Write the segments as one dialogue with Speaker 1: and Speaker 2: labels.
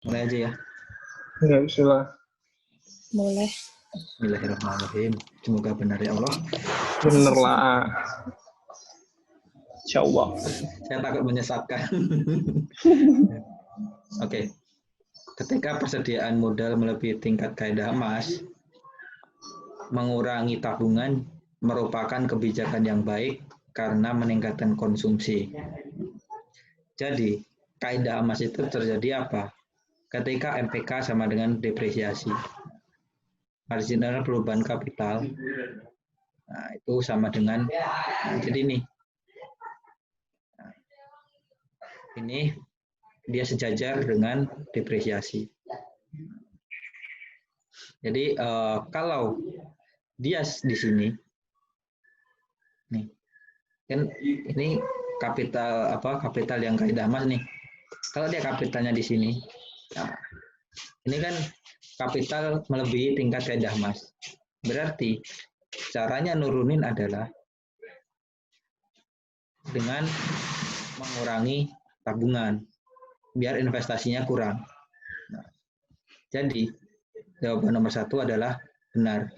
Speaker 1: Mulai aja ya.
Speaker 2: Ya, bismillah.
Speaker 3: Boleh.
Speaker 1: Bismillahirrahmanirrahim. Semoga benar ya Allah.
Speaker 2: Bener lah. Insya Allah.
Speaker 1: Saya takut menyesatkan. Oke. Ketika persediaan modal melebihi tingkat kaidah emas, mengurangi tabungan merupakan kebijakan yang baik karena meningkatkan konsumsi. Jadi, kaidah emas itu terjadi apa? Ketika MPK sama dengan depresiasi. Marginal perubahan kapital. Nah, itu sama dengan jadi ini dia sejajar dengan depresiasi. Jadi kalau dia di sini, nih, kan ini kapital yang kaidah emas nih. Kalau dia kapitalnya di sini, nah, ini kan kapital melebihi tingkat kaidah emas. Berarti caranya nurunin adalah dengan mengurangi tabungan, biar investasinya kurang. Nah, jadi jawaban nomor 1 adalah benar.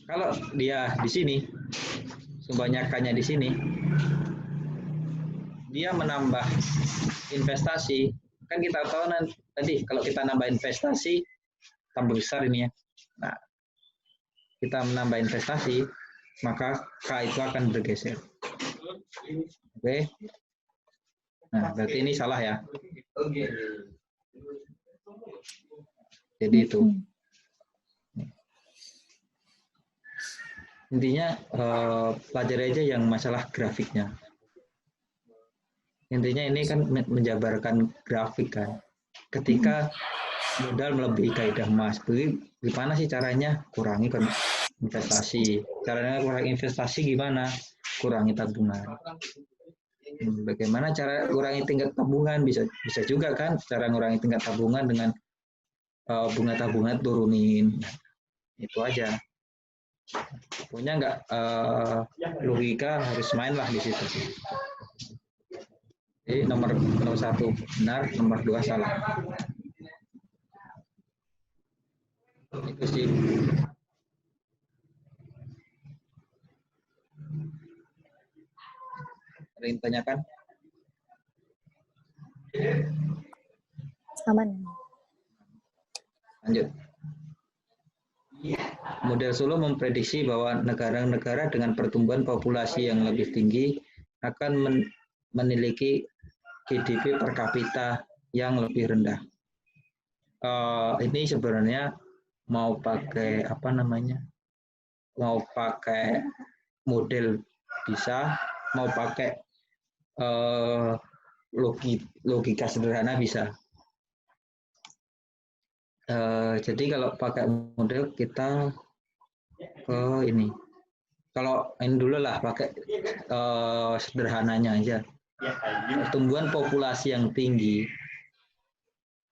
Speaker 1: Kalau dia di sini, kebanyakannya di sini, dia menambah investasi. Kan kita tahu tadi kalau kita nambah investasi, tambah besar ini ya. Nah, kita menambah investasi, maka K itu akan bergeser. Oke. Nah, berarti ini salah ya. Jadi itu. Intinya pelajari aja yang masalah grafiknya. Intinya ini kan menjabarkan grafik kan. Ketika modal melebihi kaidah emas, gimana sih caranya? Kurangi investasi. Caranya kurangi investasi gimana? Kurangi tabungan. Bagaimana cara kurangi tingkat tabungan? Bisa juga kan cara kurangi tingkat tabungan dengan bunga tabungan turunin. Itu aja. Punya nggak logika harus main lah di situ. Jadi nomor 1 benar, nomor 2 salah. Itu sih. Ada yang tanyakan?
Speaker 3: Aman.
Speaker 1: Lanjut. Model Solo memprediksi bahwa negara-negara dengan pertumbuhan populasi yang lebih tinggi akan memiliki GDP per kapita yang lebih rendah. Ini sebenarnya mau pakai mau pakai model bisa, mau pakai logika sederhana bisa. Jadi kalau pakai model kita ke ini. Kalau ini dulu lah pakai sederhananya aja. Pertumbuhan populasi yang tinggi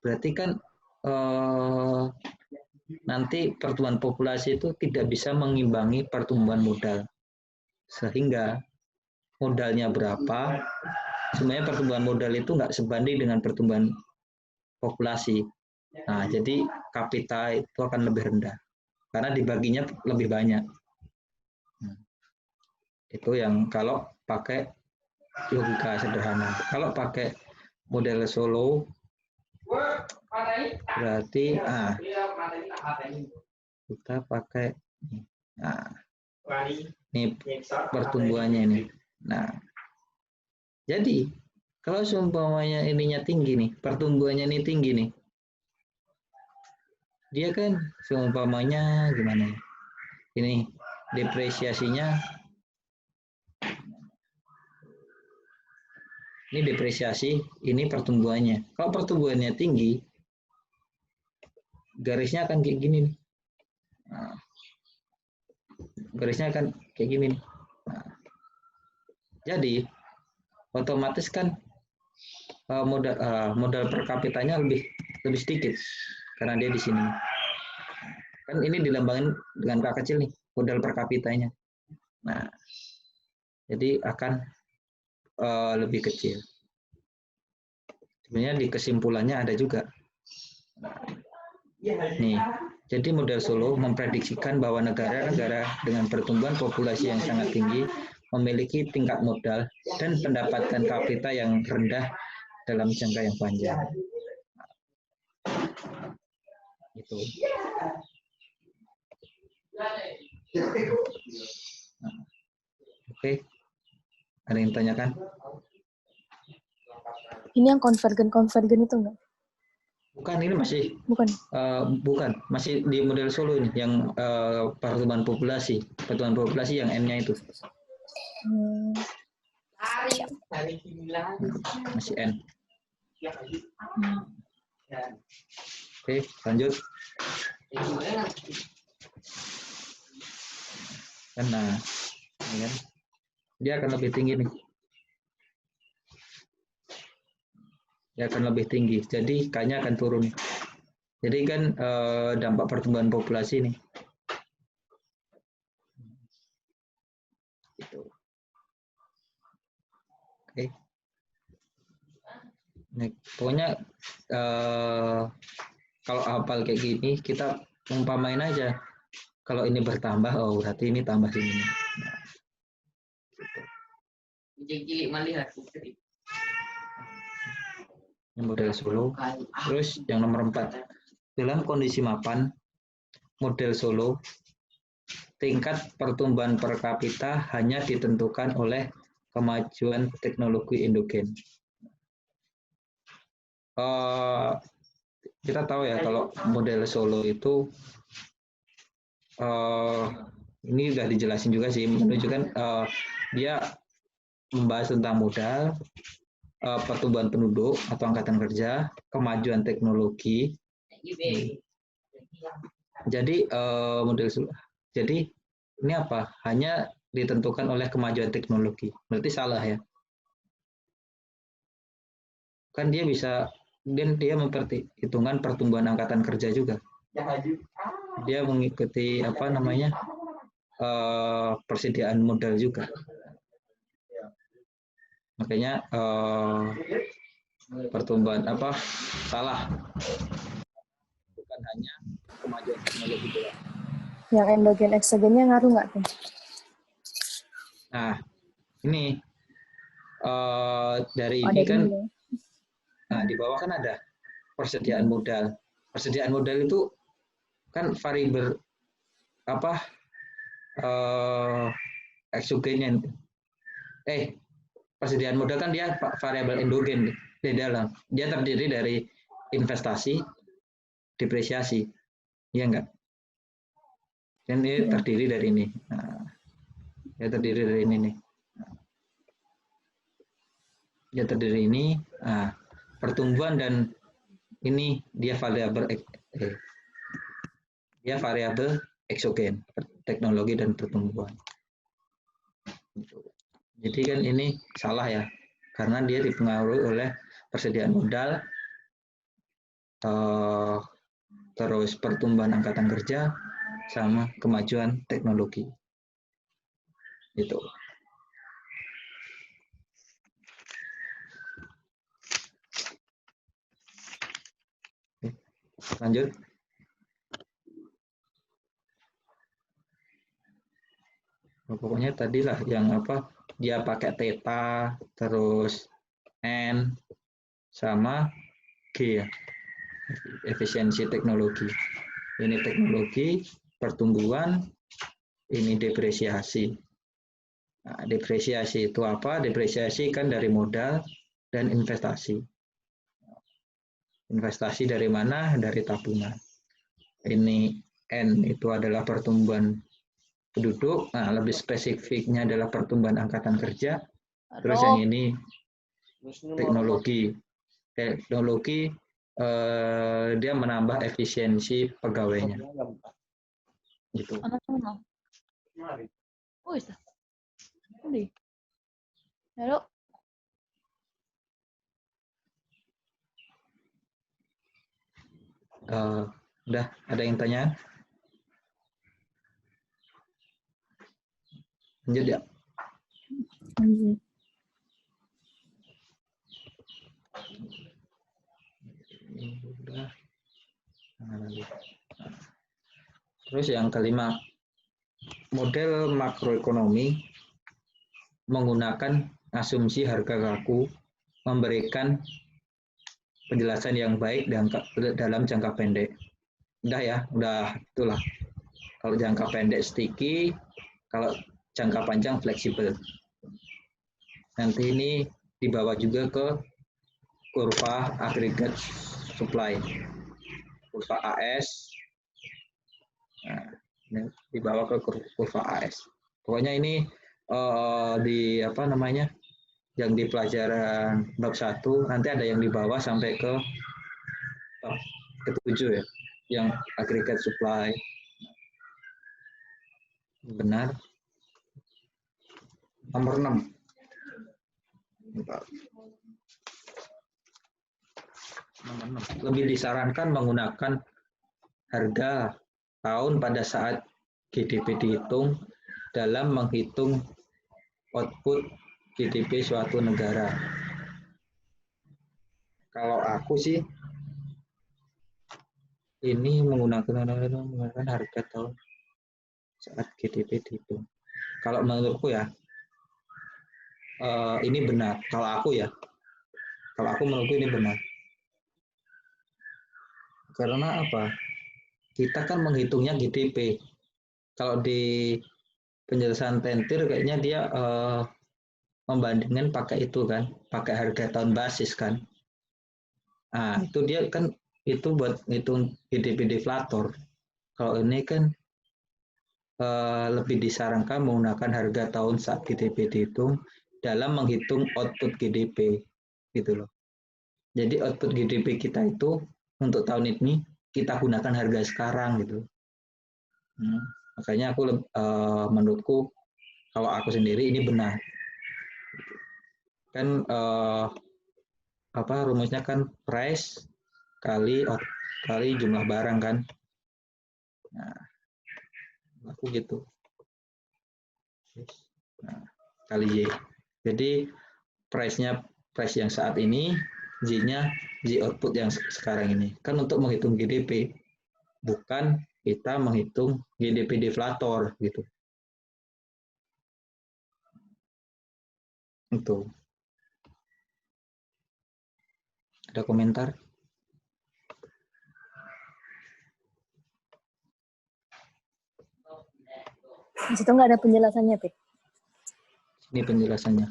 Speaker 1: berarti kan nanti pertumbuhan populasi itu tidak bisa mengimbangi pertumbuhan modal. Sehingga modalnya berapa, sebenarnya pertumbuhan modal itu nggak sebanding dengan pertumbuhan populasi. Nah, jadi kapital itu akan lebih rendah. Karena dibaginya lebih banyak. Itu yang kalau pakai logika sederhana. Kalau pakai model Solo, berarti kita pakai ini pertumbuhannya ini. Nah, jadi kalau seumpamanya ininya tinggi nih, pertumbuhannya ini tinggi nih, dia kan seumpamanya gimana ya? Ini depresiasinya, ini depresiasi, ini pertumbuhannya. Kalau pertumbuhannya tinggi, garisnya akan kayak gini nih. Nah, garisnya akan kayak gini nih. Nah, jadi otomatis kan modal per kapitanya lebih sedikit karena dia di sini. Kan ini dilambangin dengan K kecil nih, modal per kapitanya. Nah, jadi akan lebih kecil. Sebenarnya di kesimpulannya ada juga. Nih, jadi model Solo memprediksikan bahwa negara-negara dengan pertumbuhan populasi yang sangat tinggi memiliki tingkat modal dan pendapatan kapita yang rendah dalam jangka yang panjang. Itu. Oke, ada yang tanyakan?
Speaker 3: Ini yang konvergen itu enggak?
Speaker 1: Bukan, ini masih
Speaker 3: Bukan.
Speaker 1: bukan, masih di model Solo ini yang pertumbuhan populasi yang N-nya itu masih N. Oke, lanjut. Nah, ya, dia akan lebih tinggi nih. Dia akan lebih tinggi. Jadi K-nya akan turun. Jadi kan dampak pertumbuhan populasi nih. Gitu. Oke. Nah, pokoknya kalau hafal kayak gini kita umpamain aja. Kalau ini bertambah, oh berarti ini tambah sini. Nah, gitu. Ini model Solo. Terus yang nomor 4. Dalam kondisi mapan, model Solo, tingkat pertumbuhan per kapita hanya ditentukan oleh kemajuan teknologi endogen. Kita tahu ya kalau model Solo itu ini udah dijelasin juga sih, menunjukkan dia membahas tentang modal, pertumbuhan penduduk atau angkatan kerja, kemajuan teknologi. Jadi model Solo. Jadi ini apa? Hanya ditentukan oleh kemajuan teknologi. Berarti salah ya? Kan dia bisa dan dia memperhitungkan pertumbuhan angkatan kerja juga. Dia mengikuti apa namanya persediaan modal juga. Makanya pertumbuhan apa salah, bukan hanya kemajuan teknologi doang.
Speaker 3: Yang endogen eksogennya ngaruh nggak tuh?
Speaker 1: Nah ini dari
Speaker 3: Oh,
Speaker 1: ini
Speaker 3: dari
Speaker 1: kan
Speaker 3: ini.
Speaker 1: nah, di bawah kan ada persediaan modal. Persediaan modal itu kan variabel apa eksogennya. Persediaan modal kan dia variabel endogen di dalam. Dia terdiri dari investasi, depresiasi, iya enggak? Dan dia terdiri dari ini. Nah, dia terdiri dari ini nih. Dia terdiri ini. Nah, pertumbuhan dan ini dia variabel eksogen, teknologi dan pertumbuhan. Jadi kan ini salah ya, karena dia dipengaruhi oleh persediaan modal, terus pertumbuhan angkatan kerja, sama kemajuan teknologi. Itu. Lanjut. Pokoknya tadilah yang apa dia pakai theta terus n sama g ya, efisiensi teknologi. Ini teknologi, pertumbuhan, ini depresiasi. Nah, depresiasi itu apa? Depresiasi kan dari modal dan investasi. Investasi dari mana? Dari tabungan. Ini n itu adalah pertumbuhan penduduk, nah lebih spesifiknya adalah pertumbuhan angkatan kerja. Terus yang ini teknologi. Teknologi dia menambah efisiensi pegawainya. Gitu.
Speaker 3: Oh, bisa. Halo.
Speaker 1: Udah ada yang tanya? Lanjut ya. Udah. Terus yang kelima, model makroekonomi menggunakan asumsi harga kaku memberikan penjelasan yang baik dalam jangka pendek. Udah ya, udah itulah. Kalau jangka pendek sticky, kalau jangka panjang fleksibel. Nanti ini dibawa juga ke kurva agregat supply, kurva AS. Nah, ini dibawa ke kurva AS. Pokoknya ini di apa namanya? Yang di pelajaran bab 1 nanti ada yang dibawa sampai ke bab ke-7 ya, yang agregat supply. Benar. Nomor 6. Lebih disarankan menggunakan harga tahun pada saat GDP dihitung dalam menghitung output GDP suatu negara. Kalau aku sih ini menggunakan harga tahun saat GDP dihitung. Kalau menurutku ya ini benar. Kalau aku menurutku ini benar. Karena apa? Kita kan menghitungnya GDP. Kalau di penjelasan Tentir kayaknya dia membandingkan pakai itu kan, pakai harga tahun basis kan. Nah, itu dia kan itu buat ngitung GDP deflator. Kalau ini kan lebih disarankan menggunakan harga tahun saat GDP dihitung dalam menghitung output GDP gitu loh. Jadi output GDP kita itu untuk tahun ini kita gunakan harga sekarang gitu. Makanya aku menurutku kalau aku sendiri ini benar. Kan rumusnya kan price kali jumlah barang kan. Nah, aku gitu. Nah, kali Y. Jadi price yang saat ini, Y-nya Y output yang sekarang ini. Kan untuk menghitung GDP, bukan kita menghitung GDP deflator gitu. Itu. Ada komentar?
Speaker 3: Di situ nggak ada penjelasannya, Pik.
Speaker 1: Ini penjelasannya.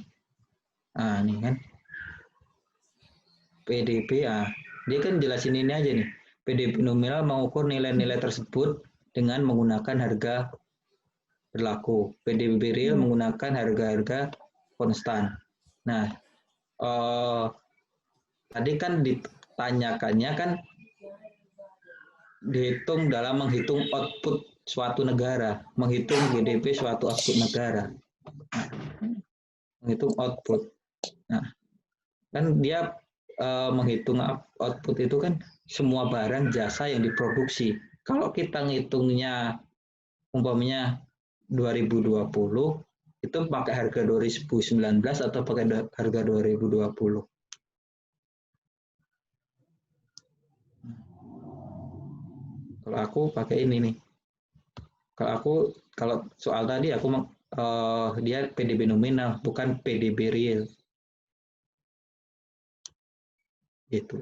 Speaker 1: Nah, ini kan. PDB, dia kan jelasin ini aja nih. PDB nominal mengukur nilai-nilai tersebut dengan menggunakan harga berlaku. PDB real menggunakan harga-harga konstan. Nah, tadi kan ditanyakannya kan dihitung dalam menghitung output suatu negara, menghitung GDP suatu output negara. Menghitung output. Nah, kan dia menghitung output itu kan semua barang jasa yang diproduksi. Kalau kita ngitungnya umpamanya 2020 itu pakai harga 2019 atau pakai harga 2020. Kalau aku pakai ini nih. Kalau soal tadi aku dia PDB nominal bukan PDB real. Gitu.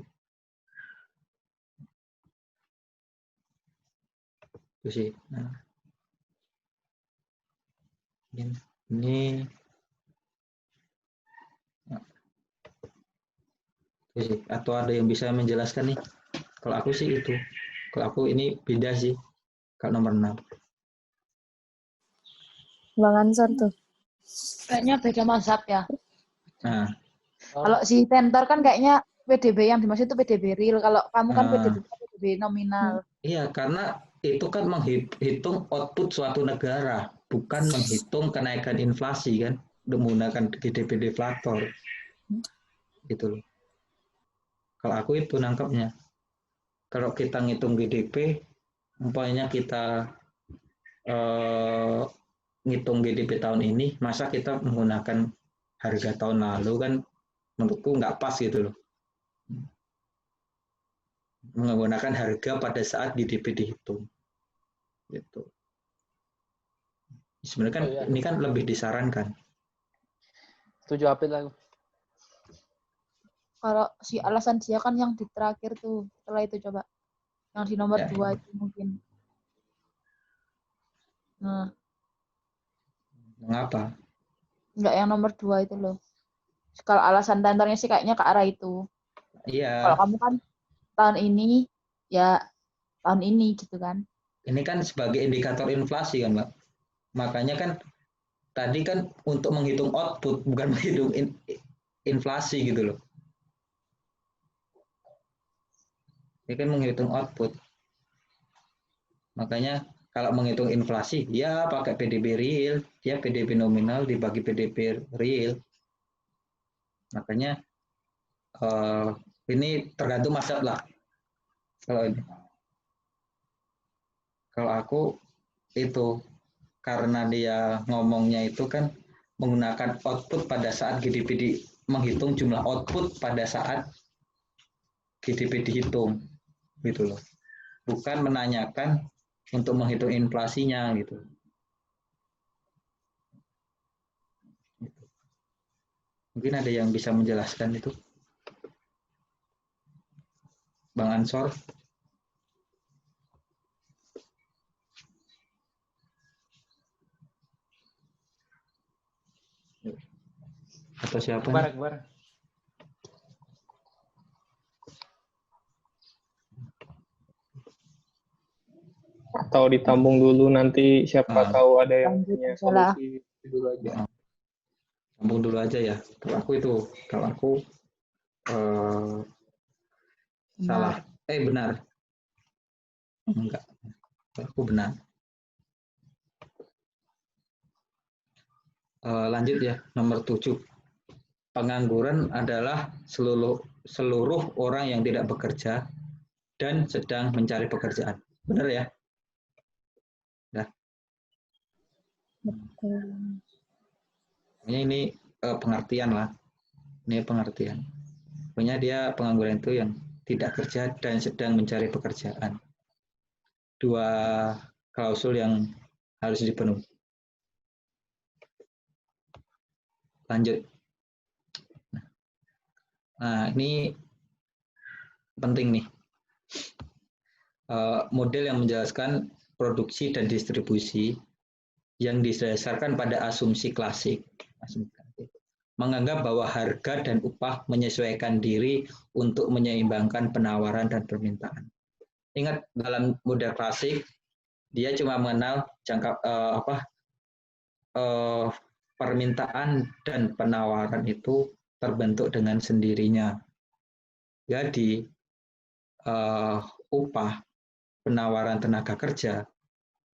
Speaker 1: Itu sih. Nah. Ini atau ada yang bisa menjelaskan nih? Kalau aku sih itu. Kalau aku ini beda sih. Kalau nomor 6.
Speaker 3: Bang Ansor tuh.
Speaker 4: Kayaknya beda mazhab ya.
Speaker 1: Nah.
Speaker 4: Kalau si Tentor kan kayaknya PDB yang dimaksud itu PDB real. Kalau kamu kan PDB nominal.
Speaker 1: Iya, karena itu kan menghitung output suatu negara, bukan menghitung kenaikan inflasi kan, menggunakan GDP deflator. Gitu loh. Kalau aku itu nangkapnya. Kalau kita ngitung GDP, umpamanya kita ngitung GDP tahun ini, masa kita menggunakan harga tahun lalu kan menurutku nggak pas gitu loh. menggunakan harga pada saat GDP dihitung. Gitu. Sebenarnya kan ini kan lebih disarankan.
Speaker 5: Setuju Apit lah.
Speaker 4: Kalau si alasan dia kan yang di terakhir tuh, setelah itu coba. Yang di nomor
Speaker 1: Ya.
Speaker 4: 2 itu mungkin. Nah,
Speaker 1: Mengapa?
Speaker 4: enggak yang nomor 2 itu loh. Kalau alasan tentornya sih kayaknya ke arah itu. Kalau
Speaker 1: Iya,
Speaker 4: kamu kan tahun ini, ya tahun ini gitu kan.
Speaker 1: ini kan sebagai indikator inflasi kan, Mbak. Makanya kan tadi kan untuk menghitung output, bukan menghitung inflasi gitu loh. Ini kan menghitung output. Makanya kalau menghitung inflasi, ya pakai PDB real, dia PDB nominal dibagi PDB real. Makanya ini tergantung mazhab lah. Kalau aku itu karena dia ngomongnya itu kan menggunakan output pada saat GDP menghitung jumlah output pada saat GDP dihitung gitu loh. Bukan menanyakan untuk menghitung inflasinya gitu. Mungkin ada yang bisa menjelaskan itu, Bang Ansor. Atau siapa nih?
Speaker 5: Akbar.
Speaker 2: Atau ditampung dulu nanti siapa tahu ada yang
Speaker 4: Lanjut
Speaker 2: punya
Speaker 4: aja lah.
Speaker 2: solusi dulu aja.
Speaker 1: Sambung dulu aja ya. Kalau aku salah. Benar. Enggak. Kalau aku benar. Lanjut ya, nomor 7. Pengangguran adalah seluruh orang yang tidak bekerja dan sedang mencari pekerjaan. Benar ya? Nah,
Speaker 3: Betul.
Speaker 1: ini pengertian lah. Ini pengertian. Pokoknya dia pengangguran itu yang tidak kerja dan sedang mencari pekerjaan. 2 klausul yang harus dipenuhi. Lanjut. Nah, ini penting nih. Model yang menjelaskan produksi dan distribusi yang didasarkan pada asumsi klasik. Menganggap bahwa harga dan upah menyesuaikan diri untuk menyeimbangkan penawaran dan permintaan. Ingat, dalam model klasik, dia cuma mengenal permintaan dan penawaran itu terbentuk dengan sendirinya. Jadi upah, penawaran tenaga kerja,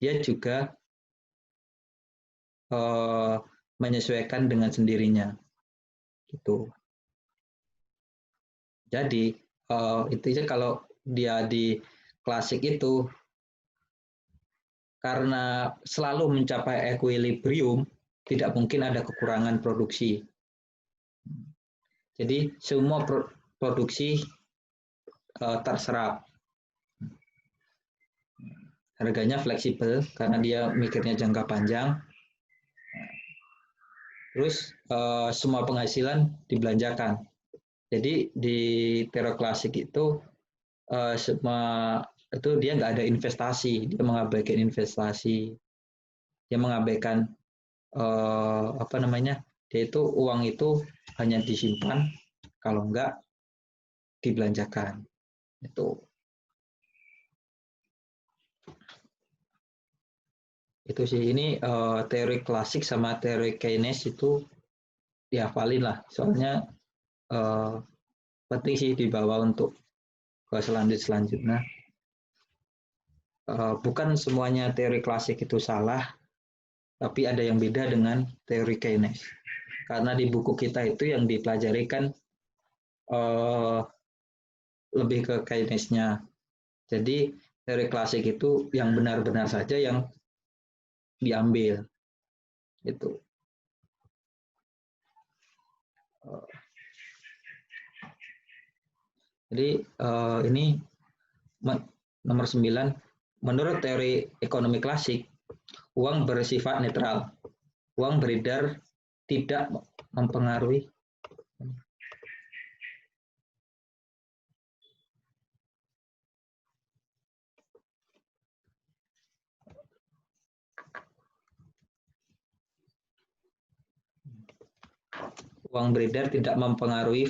Speaker 1: dia juga menyesuaikan dengan sendirinya. Gitu. Jadi itu aja kalau dia di klasik itu karena selalu mencapai equilibrium, tidak mungkin ada kekurangan produksi. Jadi semua produksi terserap. Harganya fleksibel karena dia mikirnya jangka panjang. Terus semua penghasilan dibelanjakan. Jadi di teori klasik itu semua itu dia nggak ada investasi, dia mengabaikan investasi, dia mengabaikan dia itu uang itu hanya disimpan, kalau enggak dibelanjakan. Itu sih, ini teori klasik sama teori Keynes itu dihafalin lah, soalnya penting sih dibawa untuk ke selanjutnya. Bukan semuanya teori klasik itu salah, tapi ada yang beda dengan teori Keynes. Karena di buku kita itu yang dipelajari kan lebih ke Keynes-nya. Jadi teori klasik itu yang benar-benar saja yang diambil. Itu. Jadi ini nomor 9, menurut teori ekonomi klasik, uang bersifat netral. Uang beredar tidak mempengaruhi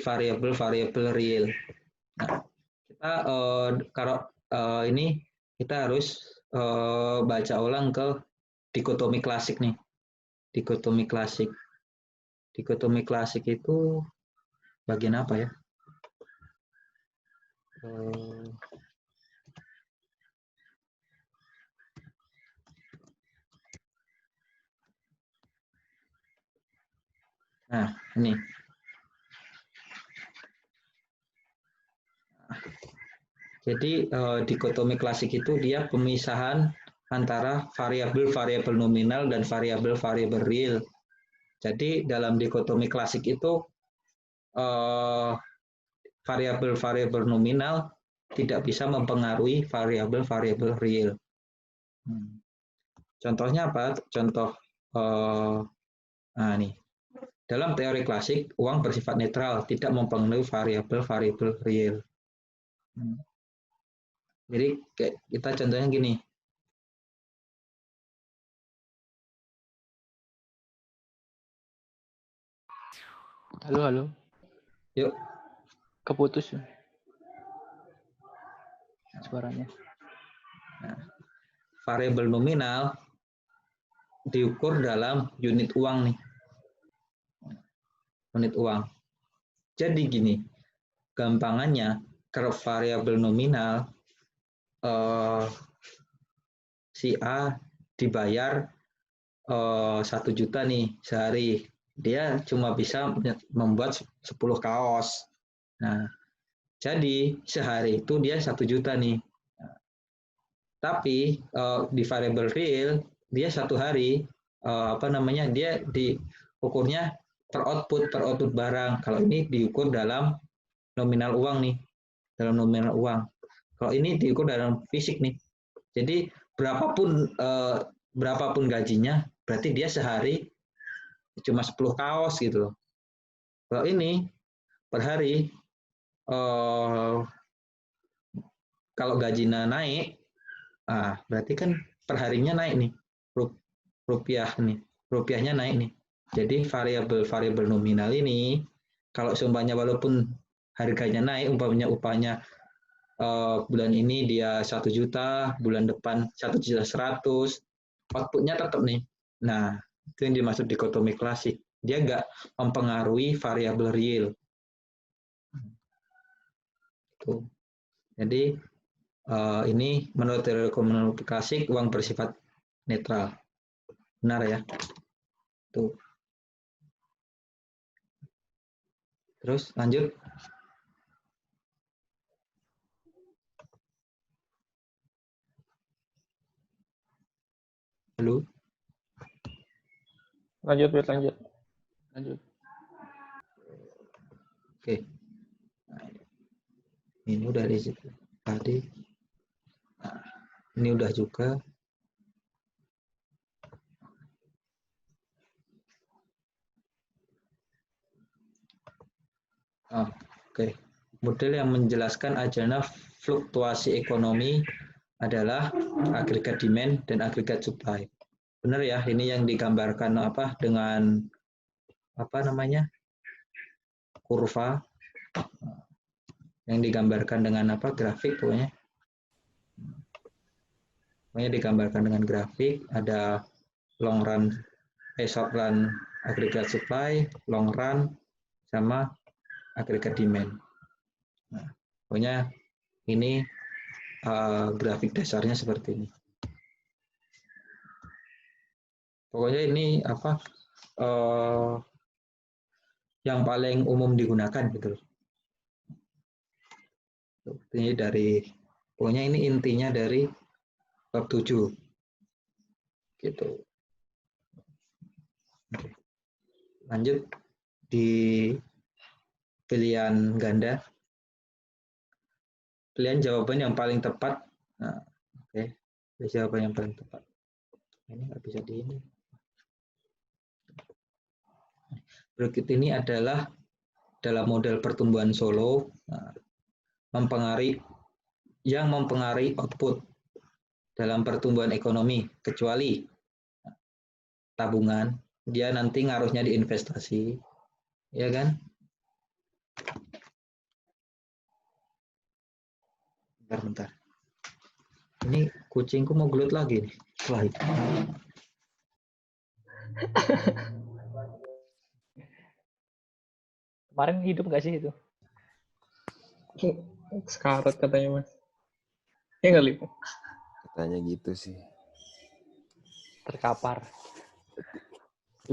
Speaker 1: variabel-variabel real. Nah, kita kalau ini kita harus baca ulang ke dikotomi klasik nih. Dikotomi klasik. Dikotomi klasik itu bagian apa ya? Nah, ini. Jadi dikotomi klasik itu dia pemisahan antara variabel-variabel nominal dan variabel-variabel real. Jadi dalam dikotomi klasik itu variabel-variabel nominal tidak bisa mempengaruhi variabel-variabel real. Contohnya apa? Contoh, nah nih, dalam teori klasik uang bersifat netral, tidak mempengaruhi variabel-variabel real. Jadi kita contohnya gini.
Speaker 5: Halo.
Speaker 1: Yuk.
Speaker 5: Keputus suaranya.
Speaker 1: Nah, variabel nominal diukur dalam unit uang nih. Unit uang. Jadi gini, gampangannya kalau variabel nominal si A dibayar 1 juta nih sehari. Dia cuma bisa membuat 10 kaos. Nah, jadi sehari itu dia 1 juta nih. Tapi di variabel real dia satu hari dia diukurnya per output barang. Kalau ini diukur dalam nominal uang nih, dalam nominal uang. Kalau ini diukur dalam fisik nih. Jadi berapapun gajinya, berarti dia sehari cuma 10 kaos gitu. Kalau ini per hari kalau gajinya naik, berarti kan perharinya naik nih, rupiahnya naik nih. Jadi variabel nominal ini, kalau seumpamanya walaupun harganya naik, umpamanya upahnya bulan ini dia 1 juta, bulan depan 1.100.000, outputnya tetap nih. Nah, itu yang dimaksud dikotomi klasik. Dia nggak mempengaruhi variabel real. Tuh. Jadi ini menurut teori ekonomi klasik uang bersifat netral. Benar ya? Tuh. Terus lanjut. Halo.
Speaker 2: Lanjut.
Speaker 1: Oke. Nah, ini udah di situ tadi. Nah, ini udah juga. Oke. Model yang menjelaskan ajalnya fluktuasi ekonomi adalah agregat demand dan agregat supply. Benar ya, ini yang digambarkan dengan kurva yang digambarkan dengan grafik pokoknya. Pokoknya digambarkan dengan grafik, ada long run, short run agregat supply, long run sama agregat demand. Nah, pokoknya ini grafik dasarnya seperti ini. Pokoknya ini yang paling umum digunakan gitu. Pokoknya ini intinya dari bab 7. Gitu. Oke. Lanjut di pilihan ganda. pilihan jawaban yang paling tepat. Nah, oke, jawaban yang paling tepat. Ini nggak bisa di ini. Berikut ini adalah dalam model pertumbuhan Solo mempengaruhi output dalam pertumbuhan ekonomi, kecuali tabungan, dia nanti ngaruhnya di investasi, ya kan? Bentar. Ini kucingku mau gelut lagi nih. Wah,
Speaker 5: Kemarin hidup nggak sih itu?
Speaker 2: Sekarat katanya Mas. Ya nggak, Lip?
Speaker 6: Katanya gitu sih.
Speaker 5: Terkapar.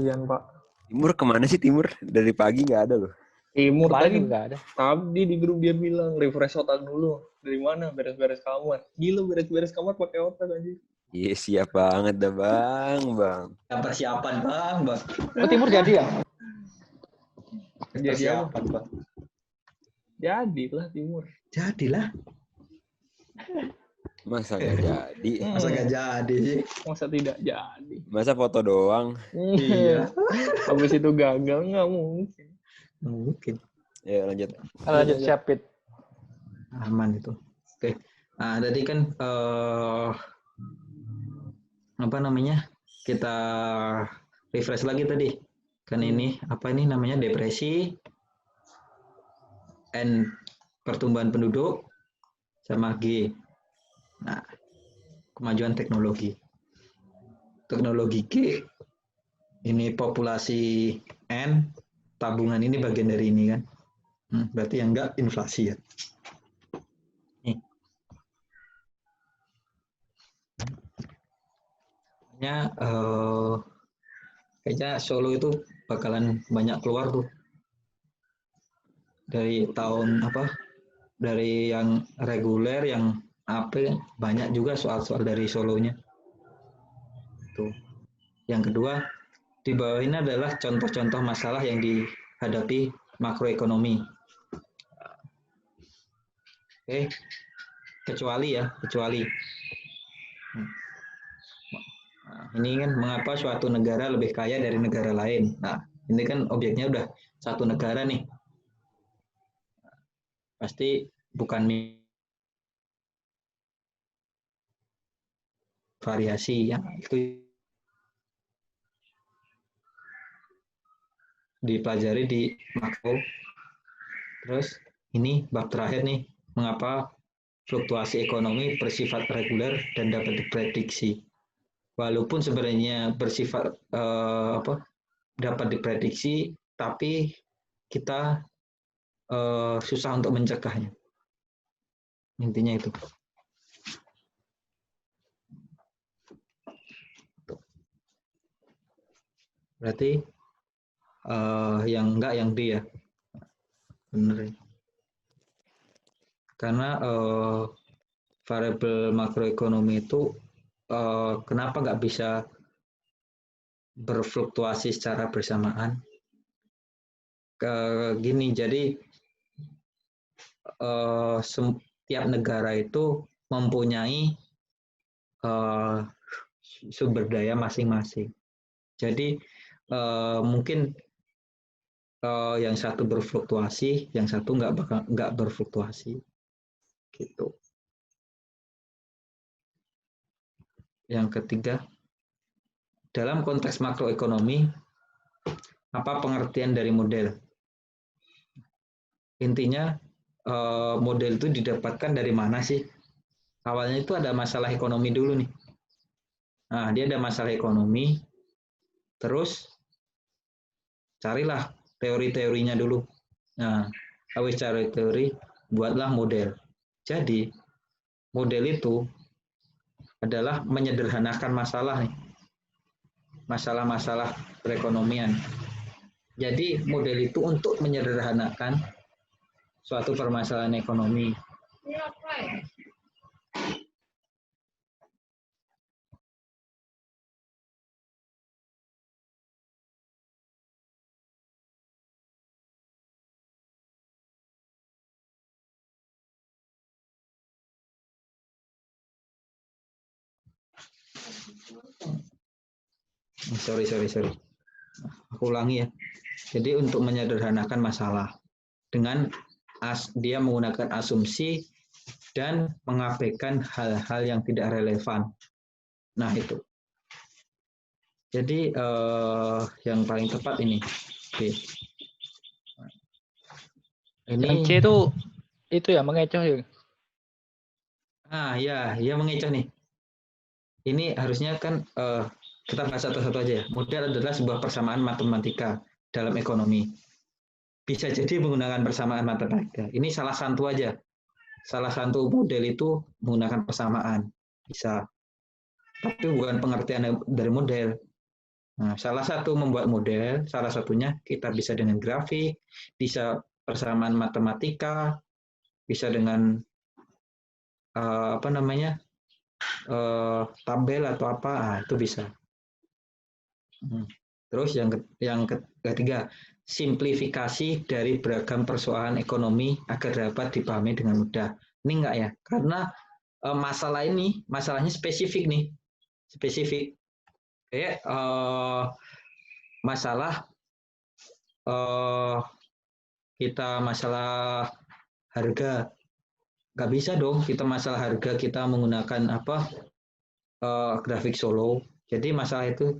Speaker 2: Iya, Pak.
Speaker 6: Timur kemana sih Timur? Dari pagi nggak ada loh.
Speaker 2: Timur
Speaker 5: Kemarin
Speaker 2: tadi,
Speaker 5: juga nggak ada.
Speaker 2: tadi di grup dia bilang refresh otak dulu. Dari mana? Beres-beres kamar. Gila, beres-beres kamar pakai otak aja.
Speaker 6: Iya siap banget dah bang.
Speaker 1: persiapan bang.
Speaker 5: Oh, Timur jadi ya?
Speaker 2: Jadi apa?
Speaker 1: Persiapan bang.
Speaker 2: Jadilah Timur.
Speaker 1: Jadilah.
Speaker 6: Masa nggak jadi?
Speaker 1: Masa nggak jadi sih?
Speaker 2: Masa tidak jadi?
Speaker 6: Masa foto doang?
Speaker 1: Iya.
Speaker 2: Habis itu gagal, nggak mungkin.
Speaker 1: Mungkin.
Speaker 6: Ya lanjut.
Speaker 5: Lanjut siapit.
Speaker 1: Aman itu. Oke. Nah, tadi kan apa namanya? Kita refresh lagi tadi. Kan ini apa ini namanya depresi N pertumbuhan penduduk sama G. Nah, kemajuan teknologi. Teknologi G ini populasi N, tabungan ini bagian dari ini kan. Berarti yang enggak inflasi ya. Nih. Kayaknya Solo itu bakalan banyak keluar tuh. Dari tahun apa? Dari yang reguler, yang AP, banyak juga soal-soal dari Solonya. Tuh. Yang kedua, di bawah ini adalah contoh-contoh masalah yang dihadapi makroekonomi. Oke, kecuali. Nah, ini kan mengapa suatu negara lebih kaya dari negara lain. Nah, ini kan objeknya udah satu negara nih. Pasti bukan variasi yang itu dipelajari di makro. Terus ini bab terakhir nih, mengapa fluktuasi ekonomi bersifat reguler dan dapat diprediksi. Walaupun sebenarnya bersifat dapat diprediksi, tapi kita susah untuk mencegahnya. Intinya itu. Berarti yang enggak yang dia. Benar. Karena variabel makroekonomi itu kenapa nggak bisa berfluktuasi secara bersamaan? Gini, jadi setiap negara itu mempunyai sumber daya masing-masing. Jadi mungkin yang satu berfluktuasi, yang satu nggak berfluktuasi, gitu. Yang ketiga, dalam konteks makroekonomi, apa pengertian dari model? Intinya model itu didapatkan dari mana sih? Awalnya itu ada masalah ekonomi dulu nih. Nah, dia ada masalah ekonomi, terus carilah teori-teorinya dulu. Nah, habis cari teori, buatlah model. Jadi, model itu adalah menyederhanakan masalah nih. Masalah-masalah perekonomian. Jadi, model itu untuk menyederhanakan suatu permasalahan ekonomi. Sorry. Aku ulangi ya. Jadi untuk menyederhanakan masalah dengan dia menggunakan asumsi dan mengabaikan hal-hal yang tidak relevan. Nah itu. Jadi yang paling tepat ini. Oke.
Speaker 5: Yang C itu ya mengecoh ya.
Speaker 1: Ya mengecoh nih. Ini harusnya kan kita bahas satu-satu aja ya. Model adalah sebuah persamaan matematika dalam ekonomi. Bisa jadi menggunakan persamaan matematika. Ini salah satu aja. Salah satu model itu menggunakan persamaan. Bisa. Tapi bukan pengertian dari model. Nah, salah satu membuat model, salah satunya kita bisa dengan grafik, bisa persamaan matematika, bisa dengan tabel atau apa, itu bisa. Terus yang ketiga, simplifikasi dari beragam persoalan ekonomi agar dapat dipahami dengan mudah. Ini enggak ya? Karena masalahnya spesifik nih. Spesifik. Kayak kita masalah harga. Nggak bisa dong kita masalah harga kita menggunakan grafik solo. Jadi masalah itu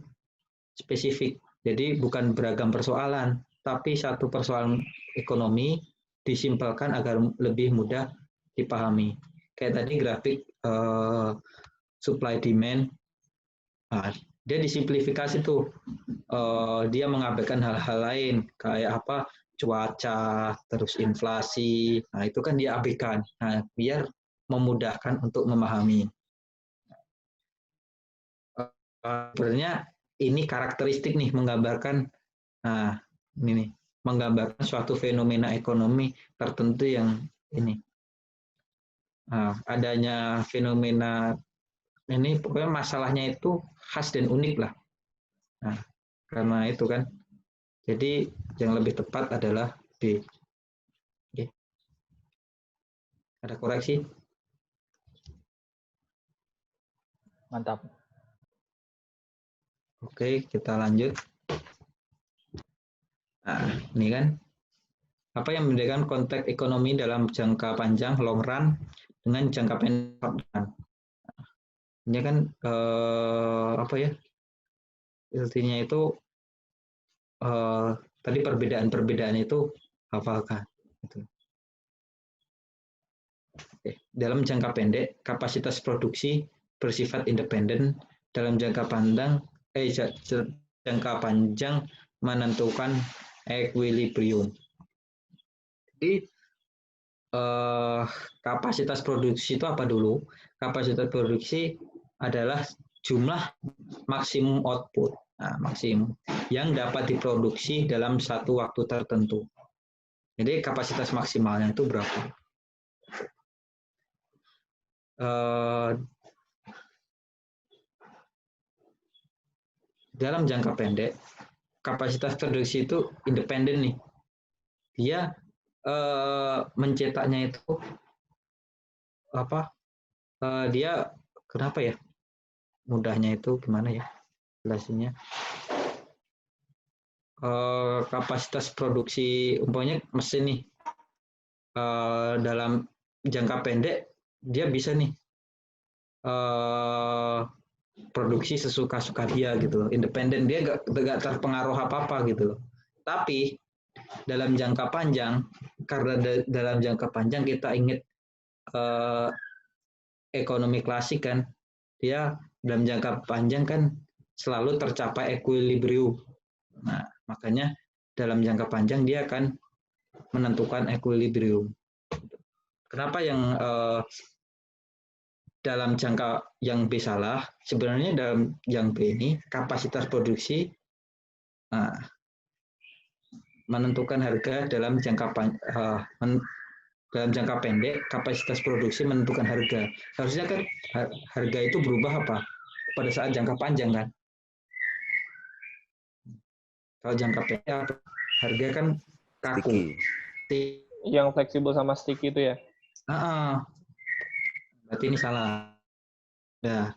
Speaker 1: spesifik. Jadi bukan beragam persoalan, tapi satu persoalan ekonomi disimpelkan agar lebih mudah dipahami. Kayak tadi grafik supply demand, dia disimplifikasi tuh. Dia mengabaikan hal-hal lain kayak cuaca, terus inflasi. Nah itu kan dia abaikan. Nah biar memudahkan untuk memahami. Sebenarnya ini karakteristik nih menggambarkan menggambarkan suatu fenomena ekonomi tertentu yang ini. Adanya fenomena ini pokoknya masalahnya itu khas dan unik lah. Nah, karena itu kan. Jadi yang lebih tepat adalah B. Oke. Ada koreksi?
Speaker 5: Mantap.
Speaker 1: Oke, kita lanjut. Nah, ini kan apa yang membedakan konteks ekonomi dalam jangka panjang long run dengan jangka pendek short run. Ini kan intinya itu tadi perbedaan itu hafalkan. Gitu. Oke. Dalam jangka pendek kapasitas produksi bersifat independen, dalam jangka panjang menentukan equilibrium. Jadi kapasitas produksi itu apa dulu? Kapasitas produksi adalah jumlah maksimum output, maksimum yang dapat diproduksi dalam satu waktu tertentu. Jadi kapasitas maksimalnya itu berapa? Dalam jangka pendek, kapasitas produksi itu independen nih. Dia mencetaknya itu dia kenapa ya? Mudahnya itu gimana ya? Jelasinnya. Kapasitas produksi umpamanya mesin nih. Dalam jangka pendek dia bisa nih produksi sesuka-suka dia gitu loh, independen, dia gak terpengaruh apa-apa gitu loh. Tapi dalam jangka panjang, karena dalam jangka panjang kita ingat ekonomi klasik kan, dia dalam jangka panjang kan selalu tercapai equilibrium. Nah, makanya dalam jangka panjang dia akan menentukan equilibrium. Kenapa yang dalam jangka yang B salah? Sebenarnya dalam yang B ini kapasitas produksi menentukan harga dalam jangka pendek, kapasitas produksi menentukan harga. Harusnya kan harga itu berubah apa? Pada saat jangka panjang kan? Kalau jangka pendek harga kan kaku.
Speaker 2: Yang fleksibel sama sticky itu ya?
Speaker 1: Berarti ini salah. Nah,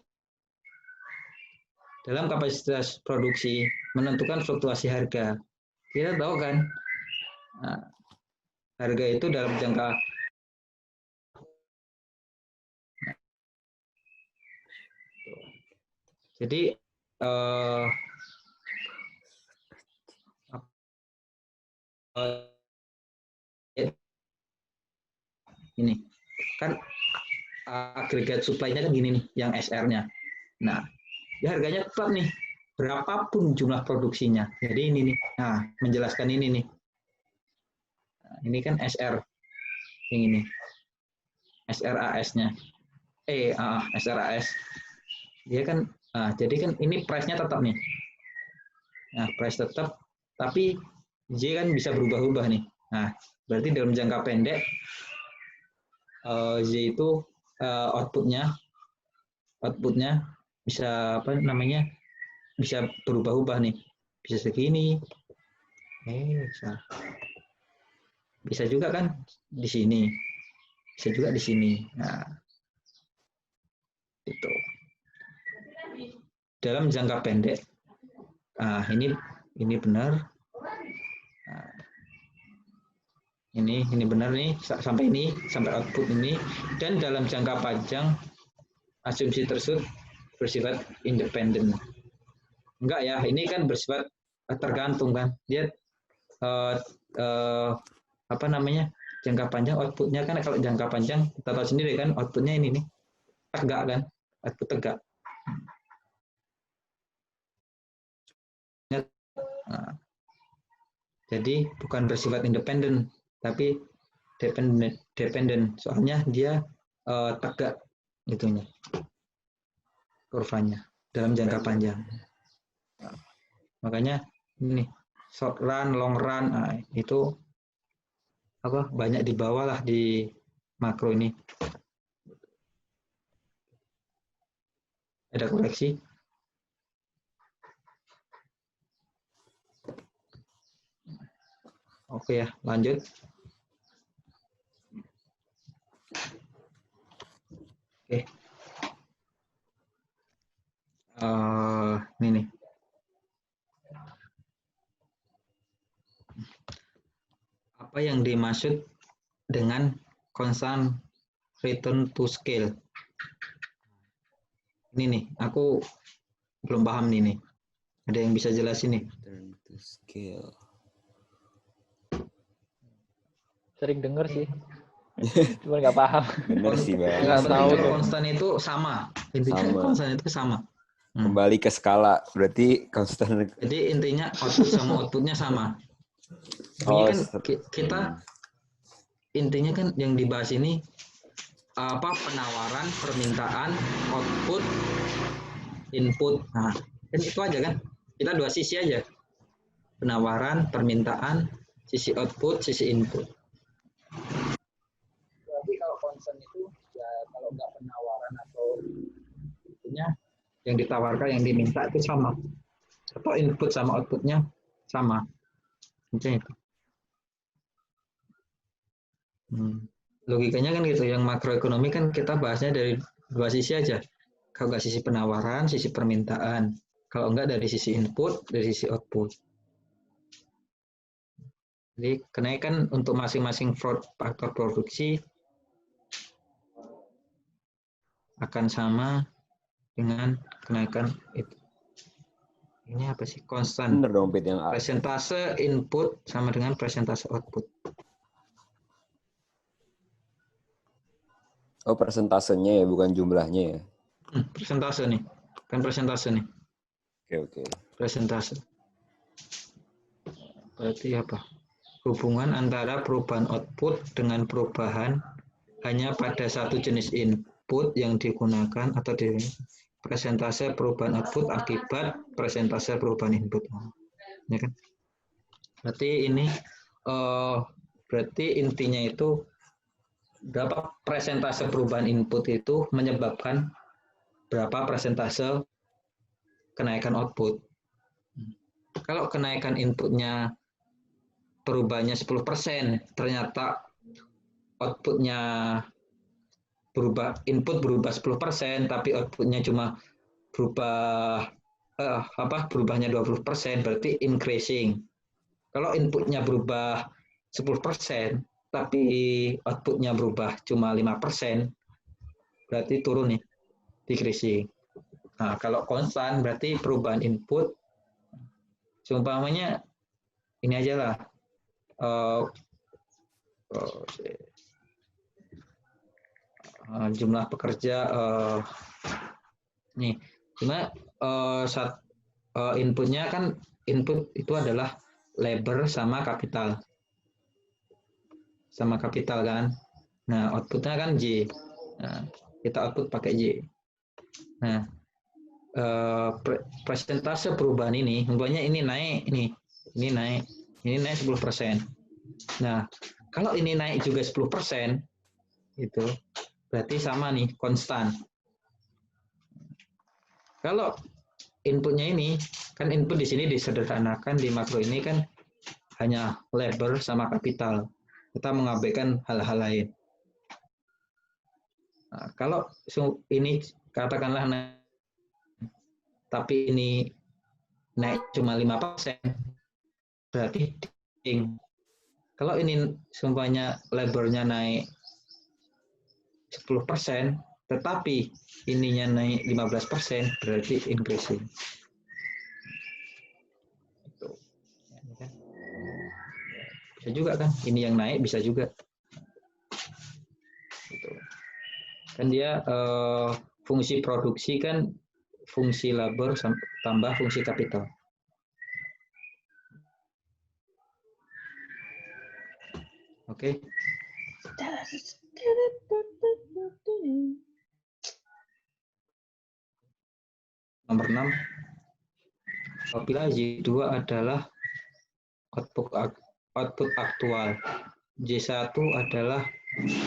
Speaker 1: dalam kapasitas produksi menentukan fluktuasi harga. Kita tahu kan, harga itu dalam jangka jadi ini kan agregat supply-nya kan gini nih, yang SR-nya. Nah, ya harganya tetap nih, berapapun jumlah produksinya. Jadi ini nih, nah menjelaskan ini nih. Nah, ini kan SR, yang ini, SRAS-nya. SRAS. Dia kan, jadi kan ini price-nya tetap nih. Nah, price tetap, tapi J kan bisa berubah-ubah nih. Nah, berarti dalam jangka pendek, Z itu outputnya bisa apa namanya, bisa berubah-ubah nih, bisa segini, bisa juga kan di sini, bisa juga di sini. Nah, itu dalam jangka pendek. Ini benar. Nah, ini benar nih sampai output ini, dan dalam jangka panjang asumsi tersebut bersifat independen. Enggak ya, ini kan bersifat tergantung kan. Dia apa namanya, jangka panjang outputnya kan, kalau jangka panjang kita tahu sendiri kan outputnya ini nih, tegak kan, output tegak. Nah, jadi bukan bersifat independen, tapi dependen. Soalnya dia tegak itunya, kurvanya dalam jangka panjang. Nah, makanya ini short run, long run, itu apa banyak di bawah lah di makro ini. Ada koreksi? Oke ya, lanjut. Oke. Ini nih. Apa yang dimaksud dengan constant return to scale? Ini nih, aku belum paham nih. Ada yang bisa jelasin nih?
Speaker 6: Return to scale.
Speaker 5: Sering denger sih. Cuma nggak paham.
Speaker 6: Bener sih, Bang.
Speaker 2: Nggak tahu tuh.
Speaker 1: Konstan itu sama. Intinya
Speaker 6: Sama.
Speaker 1: konstan itu sama.
Speaker 6: Kembali ke skala, berarti konstan.
Speaker 1: Jadi intinya output sama outputnya sama. Intinya kan kita intinya kan yang dibahas ini apa, penawaran, permintaan, output, input. Nah, kan itu aja kan. Kita dua sisi aja. Penawaran, permintaan, sisi output, sisi input. Jadi kalau concern itu ya kalau nggak penawaran atau intinya yang ditawarkan, yang diminta itu sama. Atau input sama outputnya sama. Macam itu. Logikanya kan gitu. Yang makroekonomi kan kita bahasnya dari dua sisi aja. Kalau nggak sisi penawaran, sisi permintaan. Kalau nggak dari sisi input, dari sisi output. Jadi kenaikan untuk masing-masing faktor produksi akan sama dengan kenaikan itu. Ini apa sih? Konstan.
Speaker 6: Bener dong, Pit, yang A.
Speaker 1: Persentase input sama dengan persentase output.
Speaker 6: Oh, persentasenya ya, bukan jumlahnya ya.
Speaker 1: Persentase nih. Kan persentase nih.
Speaker 6: Oke.
Speaker 1: Persentase. Berarti apa? Hubungan antara perubahan output dengan perubahan hanya pada satu jenis input yang digunakan atau di persentase perubahan output akibat persentase perubahan input. Ya kan? Berarti ini berarti intinya itu berapa persentase perubahan input itu menyebabkan berapa persentase kenaikan output. Kalau kenaikan inputnya perubahannya 10%, ternyata outputnya berubah, input berubah 10%, tapi outputnya cuma berubah berubahnya 20%, berarti increasing. Kalau inputnya berubah 10%, tapi outputnya berubah cuma 5%, berarti turun nih, decreasing. Nah, kalau konstan berarti perubahan input, seumpamanya ini aja lah, jumlah pekerja nih, cuma inputnya kan input itu adalah labor sama kapital kan. Nah, outputnya kan J. Nah, kita output pakai J. Nah, persentase perubahan ini, umpamanya ini naik, ini naik 10%. Nah, kalau ini naik juga 10%, itu berarti sama nih, konstan. Kalau inputnya ini, kan input di sini disederhanakan di makro ini kan hanya labor sama kapital. Kita mengabaikan hal-hal lain. Nah, kalau ini katakanlah naik, tapi ini naik cuma 5%, berarti kalau ini semuanya labornya naik 10%, tetapi ininya naik 15%, berarti increasing. Bisa juga kan, ini yang naik bisa juga. Kan dia fungsi produksi kan fungsi labor tambah fungsi kapital. Oke. Nomor 6. Apabila Y2 adalah output aktual, J1 adalah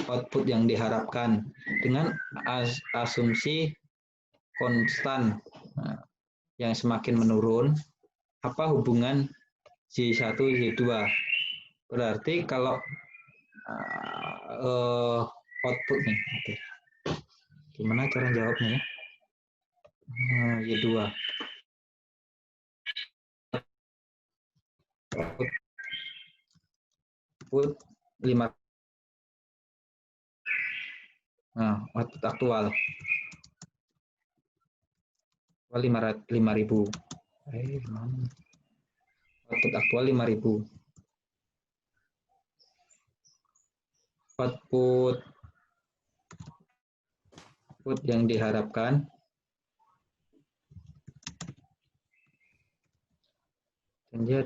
Speaker 1: output yang diharapkan dengan asumsi konstan yang semakin menurun, apa hubungan J1 J2? Berarti kalau output nih, oke. Gimana cara jawabnya ya? Y2 output 5. Nah, output aktual 5.000. Output aktual 5.000. Output yang diharapkan dan dia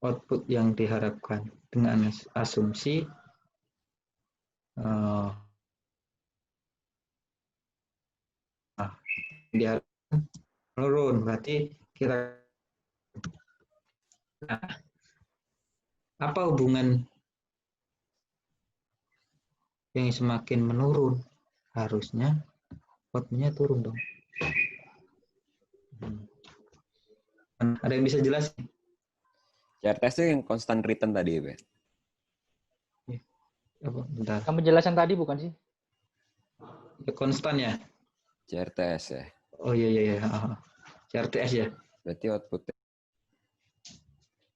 Speaker 1: output yang diharapkan dengan asumsi diharapkan menurun, berarti kita apa hubungan yang semakin menurun? Harusnya outputnya turun dong. Ada yang bisa jelasin?
Speaker 6: CRTS itu yang constant return tadi, ya?
Speaker 1: Bentar.
Speaker 5: Kamu jelasan tadi bukan sih?
Speaker 1: Ya, konstan ya?
Speaker 6: CRTS ya.
Speaker 1: Oh iya. CRTS ya.
Speaker 6: Berarti output.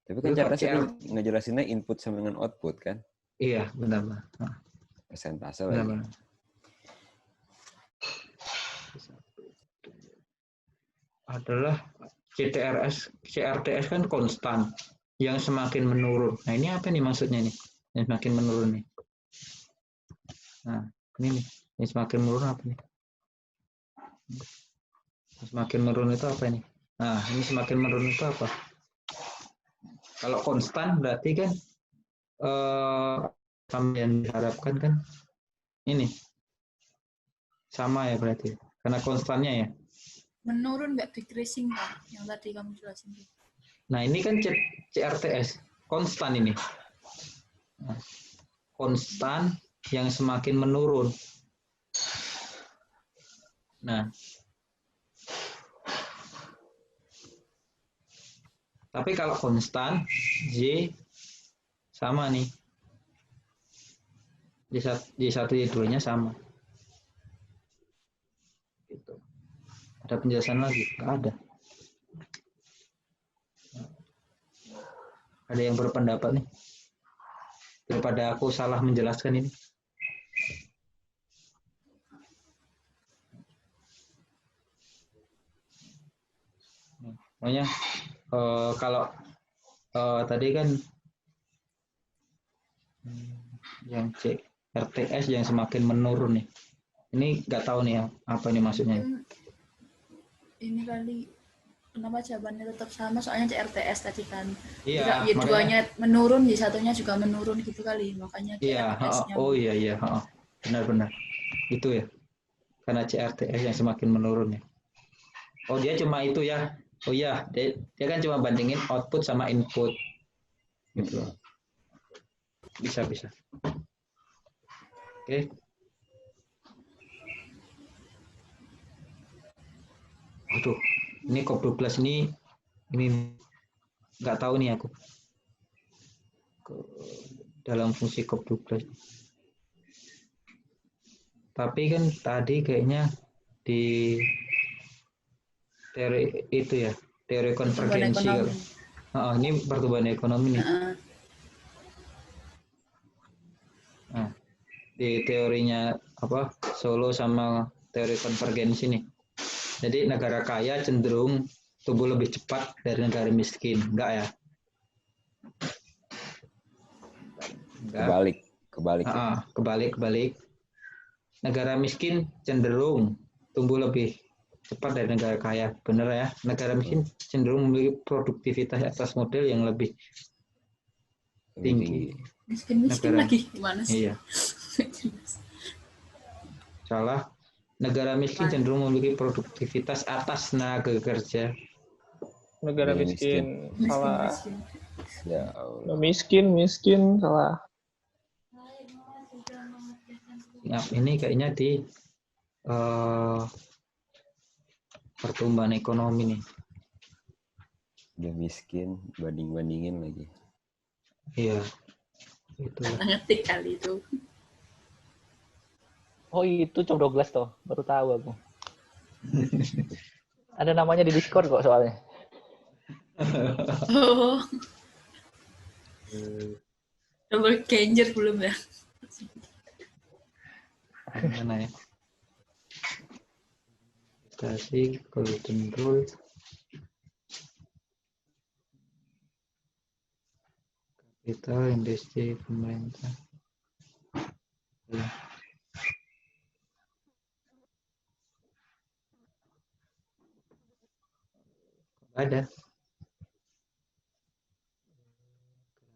Speaker 6: Tapi kan CRTS itu ngejelasinnya input sama dengan output kan?
Speaker 1: Iya, benar.
Speaker 6: Persentase lagi.
Speaker 1: Adalah CRTS kan konstan yang semakin menurun. Nah, ini apa nih maksudnya nih? Yang semakin menurun nih. Nah, ini nih. Yang semakin menurun apa nih? Semakin menurun itu apa ini? Nah, ini semakin menurun itu apa? Kalau konstan berarti kan sama yang diharapkan kan ini sama ya berarti karena konstannya ya.
Speaker 7: Menurun nggak decreasing Pak, yang tadi kamu jelasin.
Speaker 1: Nah ini kan CRTS konstan ini. Nah, konstan yang semakin menurun. Nah, tapi kalau konstan J sama nih. J1 J2-nya sama. Gitu. Ada penjelasan lagi? Nggak ada. Ada yang berpendapat nih? Daripada aku salah menjelaskan ini. Makanya kalau tadi kan yang RTS yang semakin menurun nih. Ini nggak tahu nih apa ini maksudnya.
Speaker 7: Ini kali kenapa jawabannya tetap sama, soalnya CRTS tadi kan.
Speaker 1: Iya,
Speaker 7: Ya, duanya menurun, di satunya juga menurun gitu kali, makanya CRTS-nya.
Speaker 1: Oh iya, benar-benar itu ya, karena CRTS yang semakin menurun ya. Oh dia cuma itu ya. Oh iya, dia kan cuma bandingin output sama input gitu. Bisa. Oke. Aduh, ini COP12 ini nggak tahu nih aku dalam fungsi COP12. Tapi kan tadi kayaknya di teori itu ya, teori konvergensi kalau. Ini pertumbuhan ekonomi nih. Nah, di teorinya apa Solo sama teori konvergensi nih. Jadi negara kaya cenderung tumbuh lebih cepat dari negara miskin, enggak ya? Enggak. Kebalik. Negara miskin cenderung tumbuh lebih cepat dari negara kaya, benar ya? Negara miskin cenderung memiliki produktivitas atas model yang lebih tinggi.
Speaker 7: Miskin lagi gimana sih?
Speaker 1: Iya. Salah. Negara miskin cenderung memiliki produktivitas atas tenaga kerja.
Speaker 2: Negara miskin. Salah.
Speaker 6: Ya Allah.
Speaker 2: Miskin salah.
Speaker 1: Nah, ini kayaknya di pertumbuhan ekonomi nih.
Speaker 6: Udah miskin, bandingin lagi.
Speaker 1: Iya. Itu.
Speaker 7: Ngetik kali itu.
Speaker 5: Oh itu Cok Douglas toh, baru tahu aku. Ada namanya di Discord kok soalnya.
Speaker 7: Oh. Double Ganger belum ya?
Speaker 1: Mana ya? Stasi golden rule. Kapital, industri, pemerintah. Ya. Ada.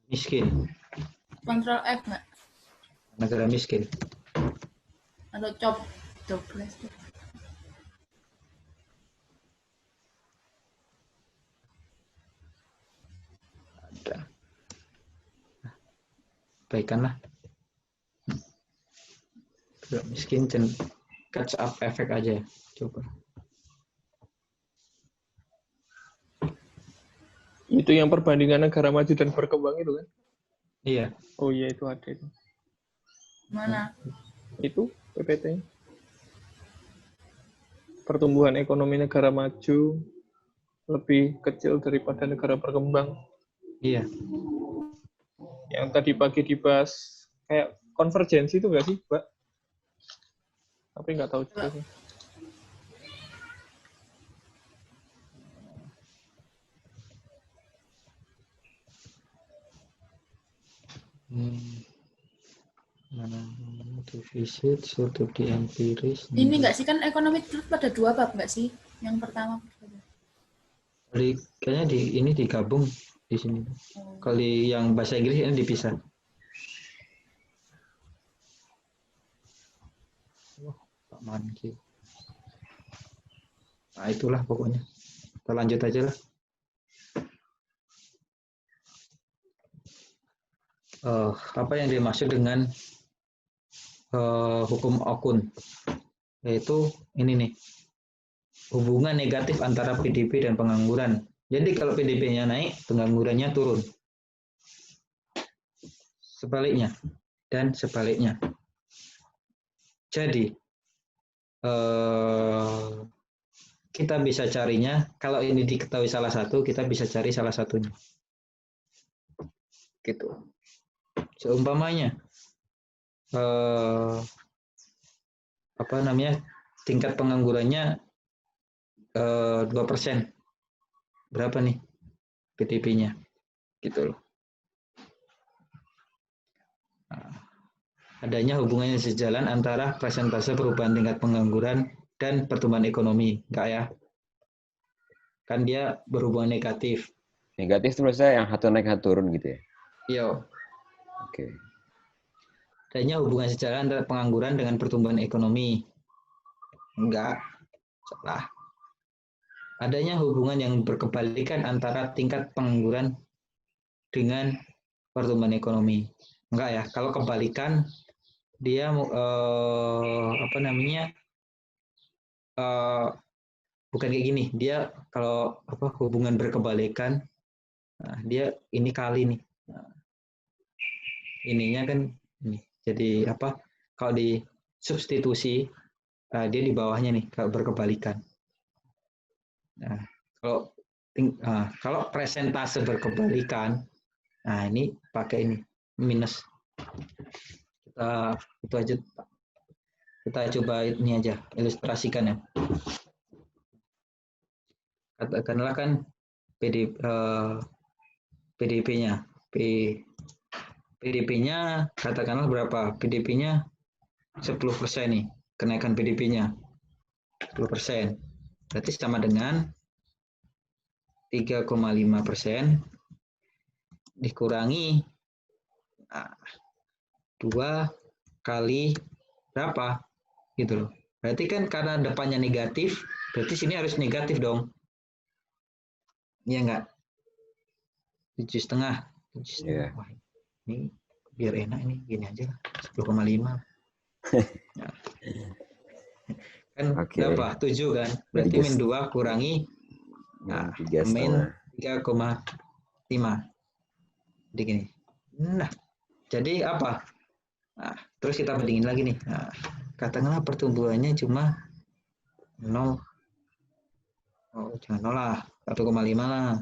Speaker 1: Miskin.
Speaker 7: Control F nggak?
Speaker 1: Negara miskin.
Speaker 7: Atau COP 12?
Speaker 1: Ada. Baikkanlah. Negara miskin catch up efek aja. Coba.
Speaker 2: Itu yang perbandingan negara maju dan berkembang itu kan?
Speaker 1: Iya.
Speaker 2: Oh iya itu ada itu.
Speaker 7: Mana?
Speaker 2: Itu PPT. Pertumbuhan ekonomi negara maju lebih kecil daripada negara berkembang.
Speaker 1: Iya.
Speaker 2: Yang tadi pagi dibahas kayak konvergensi itu nggak sih, Mbak? Tapi nggak tahu juga sih.
Speaker 1: Mana defisit suatu di empiris.
Speaker 7: Ini nggak sih, kan ekonomi terus pada 2 bab nggak sih? Yang pertama.
Speaker 1: Kayaknya ini digabung di sini. Kali yang bahasa Inggris ini dipisah. Pak Manki. Nah itulah pokoknya. Kita lanjut aja lah. Apa yang dimaksud dengan hukum Okun? Yaitu ini nih. Hubungan negatif antara PDB dan pengangguran. Jadi kalau PDB-nya naik, penganggurannya turun. Sebaliknya. Dan sebaliknya. Jadi, kita bisa carinya, kalau ini diketahui salah satu, kita bisa cari salah satunya. Gitu. Seumpamanya tingkat penganggurannya 2%. Berapa nih PDB-nya? Gitu loh. Adanya hubungannya sejalan antara persentase perubahan tingkat pengangguran dan pertumbuhan ekonomi. Enggak ya? Kan dia berhubungan negatif.
Speaker 6: Negatif itu maksudnya yang satu naik satu turun gitu ya?
Speaker 1: Iya.
Speaker 6: Oke.
Speaker 1: Adanya hubungan sejalan antara pengangguran dengan pertumbuhan ekonomi. Enggak. Salah. Adanya hubungan yang berkebalikan antara tingkat pengangguran dengan pertumbuhan ekonomi. Enggak ya? Kalau kebalikan dia bukan kayak gini. Dia kalau hubungan berkebalikan, nah, dia ini kali nih. Nah, ininya kan ini. Jadi kalau di substitusi dia di bawahnya nih kalau berkebalikan. Nah, kalau presentase berkebalikan, nah ini pakai ini minus. Itu aja. Kita coba ini aja ilustrasikan ya. Katakanlah kan PDB-nya, PDB-nya katakanlah berapa? PDB-nya 10% nih, kenaikan PDB-nya 10%. Berarti sama dengan 3,5% dikurangi 2 kali berapa? Gitu loh. Berarti kan karena depannya negatif, berarti sini harus negatif dong. Iya enggak? 7,5.
Speaker 6: Iya.
Speaker 1: Wah, ini biar enak ini gini aja lah. 10,5. Nah. Kan berapa? 7 kan? Berarti min 2 kurangi min 3,5. Jadi gini. Nah, jadi apa? Nah, terus kita bandingin lagi nih. Nah, katakanlah pertumbuhannya cuma 0. Oh, jangan 0 lah. 1,5 lah.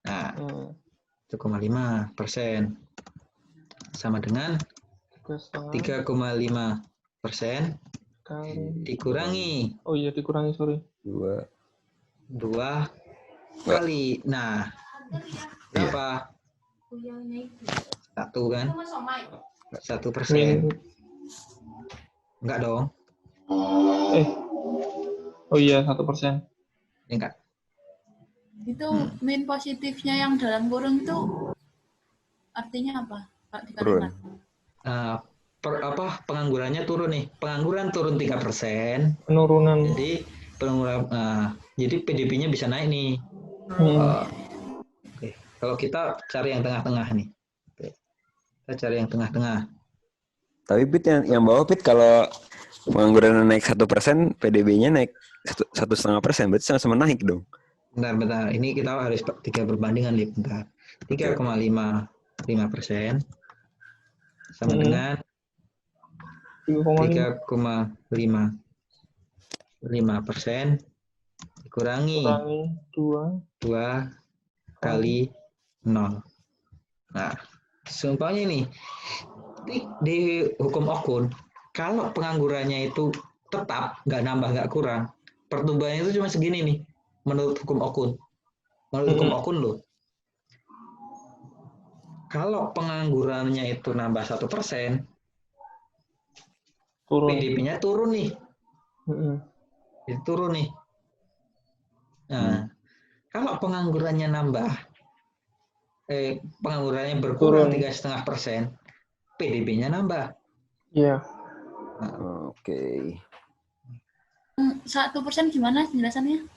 Speaker 1: Nah, 1,5% sama dengan 3,5% dikurangi.
Speaker 2: Oh iya, dikurangi, sorry.
Speaker 1: 2 kali. Nah, berapa? 1 kan? 1%. Enggak dong.
Speaker 2: Oh iya, 1%.
Speaker 1: Enggak.
Speaker 7: Itu min positifnya yang dalam kurung itu artinya apa, Pak?
Speaker 6: Turun.
Speaker 1: Penganggurannya turun nih. Pengangguran turun 3%.
Speaker 2: Penurunan.
Speaker 1: Jadi jadi PDB-nya bisa naik nih. Oke. Kalau kita cari yang tengah-tengah nih. Oke. Kita cari yang tengah-tengah.
Speaker 6: Tapi Pit yang bawah Pit kalau pengangguran naik 1%, PDB-nya naik 1,5%, berarti sama-sama naik dong.
Speaker 1: Bentar. Ini kita harus 3 perbandingan nih, bentar. 3,5% sama dengan 3,5% dikurangi 2 kali 0. Nah, seumpamanya nih di hukum Okun, kalau penganggurannya itu tetap nggak nambah nggak kurang, pertumbuhannya itu cuma segini nih menurut hukum Okun. Menurut hukum Okun loh. Kalau penganggurannya itu nambah 1%, PDB-nya turun nih. Itu turun nih. Nah, kalau penganggurannya penganggurannya berkurang 3,5%, PDB-nya nambah.
Speaker 2: Iya.
Speaker 6: Oke.
Speaker 7: 1% gimana penjelasannya?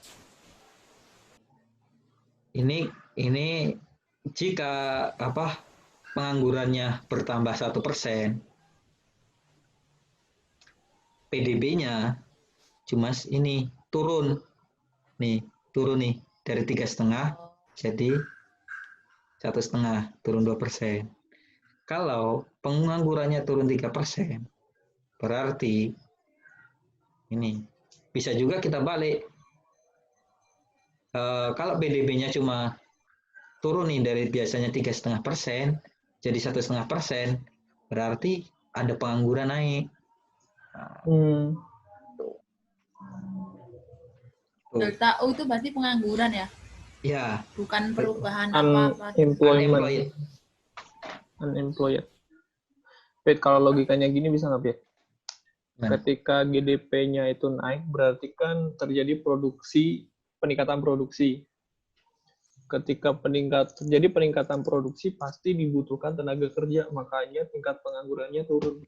Speaker 1: Ini jika penganggurannya bertambah 1%, PDB-nya cuma ini turun nih dari 3,5 jadi 1,5, turun 2%. Kalau penganggurannya turun 3%, berarti ini bisa juga kita balik. Kalau PDB-nya cuma turun nih dari biasanya 3,5% jadi 1,5%, berarti ada pengangguran naik.
Speaker 2: Hmm.
Speaker 1: Tuh.
Speaker 7: Delta U itu berarti pengangguran ya,
Speaker 1: Ya,
Speaker 7: bukan perubahan apa-apa.
Speaker 2: Unemployment. Unemployed. Pit, kalau logikanya gini bisa nggak, Pit?
Speaker 1: Gimana?
Speaker 2: Ketika GDP-nya itu naik, berarti kan terjadi peningkatan produksi. Ketika terjadi peningkatan produksi, pasti dibutuhkan tenaga kerja, makanya tingkat penganggurannya turun.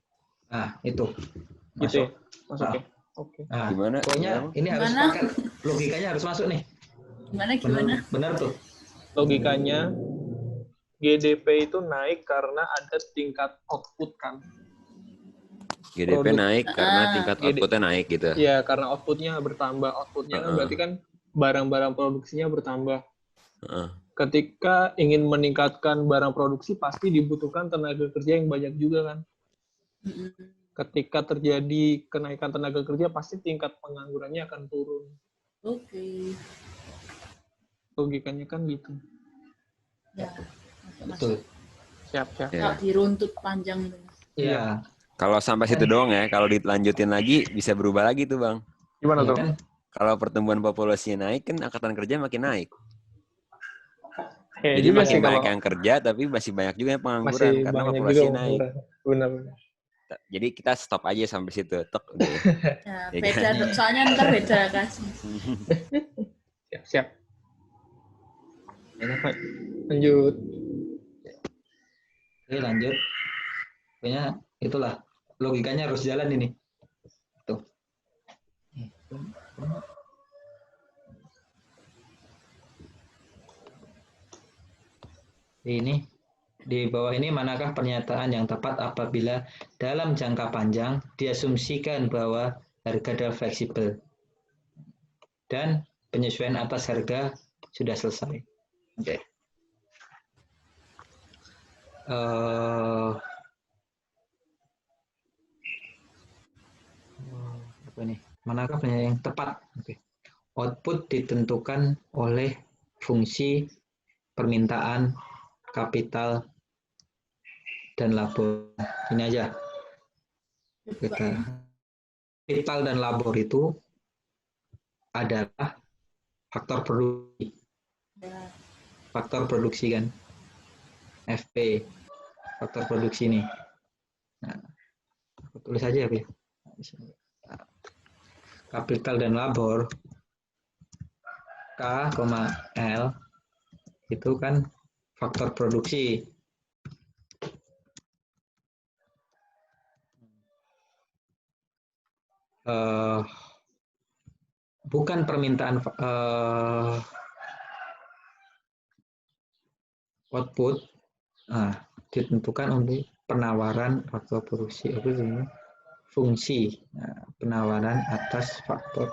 Speaker 1: Nah, itu.
Speaker 2: Gitu ya?
Speaker 1: Masuk.
Speaker 2: Masuk ya?
Speaker 1: Ah.
Speaker 2: Oke.
Speaker 1: Nah,
Speaker 6: Gimana?
Speaker 1: pokoknya ini harus
Speaker 7: Gimana?
Speaker 1: pakai logikanya harus masuk nih.
Speaker 7: Gimana?
Speaker 1: Benar tuh.
Speaker 2: Logikanya, GDP itu naik karena ada tingkat output kan.
Speaker 6: GDP naik karena tingkat outputnya naik gitu.
Speaker 2: Iya, karena outputnya bertambah. Outputnya kan berarti kan barang-barang produksinya bertambah. Ketika ingin meningkatkan barang produksi, pasti dibutuhkan tenaga kerja yang banyak juga kan. Ketika terjadi kenaikan tenaga kerja, pasti tingkat penganggurannya akan turun.
Speaker 7: Oke.
Speaker 2: Logikanya kan gitu.
Speaker 7: Ya.
Speaker 1: Betul.
Speaker 2: Siap.
Speaker 6: Ya.
Speaker 7: Kalau diruntut panjang itu.
Speaker 1: Iya.
Speaker 6: Kalau sampai situ doang ya, kalau dilanjutin lagi bisa berubah lagi tuh Bang.
Speaker 2: Gimana
Speaker 1: Ya
Speaker 2: tuh?
Speaker 1: kan?
Speaker 6: Kalau pertumbuhan populasinya naik kan angkatan kerja makin naik.
Speaker 2: Kayak
Speaker 6: Jadi
Speaker 2: juga
Speaker 6: masih
Speaker 2: sih
Speaker 6: banyak
Speaker 2: kalau
Speaker 6: yang kerja tapi masih banyak juga yang pengangguran
Speaker 2: masih
Speaker 6: karena
Speaker 2: banyak
Speaker 6: populasi
Speaker 2: juga
Speaker 6: naik.
Speaker 2: pengangguran. Benar.
Speaker 6: Jadi kita stop aja sampai situ. Tek udah ya.
Speaker 7: Ya,
Speaker 6: Ya
Speaker 7: beda,
Speaker 6: kan?
Speaker 7: soalnya ntar beda kasih.
Speaker 2: Siap. Lanjut.
Speaker 1: Oke, lanjut. Pokoknya itulah logikanya harus jalan ini. Tuh. Ini di bawah ini manakah pernyataan yang tepat apabila dalam jangka panjang diasumsikan bahwa harga adalah fleksibel dan penyesuaian atas harga sudah selesai. Oke. Apa nih? Manakah pernyataan yang tepat? Oke. Output ditentukan oleh fungsi permintaan, kapital, dan labor. Ini aja. Kapital dan labor itu adalah faktor produksi. Faktor produksi kan. FP. Faktor produksi ini. Nah, aku tulis aja ya. Kapital dan labor K, L itu kan faktor produksi. Bukan permintaan output, ditentukan untuk penawaran faktor produksi. Fungsi penawaran atas faktor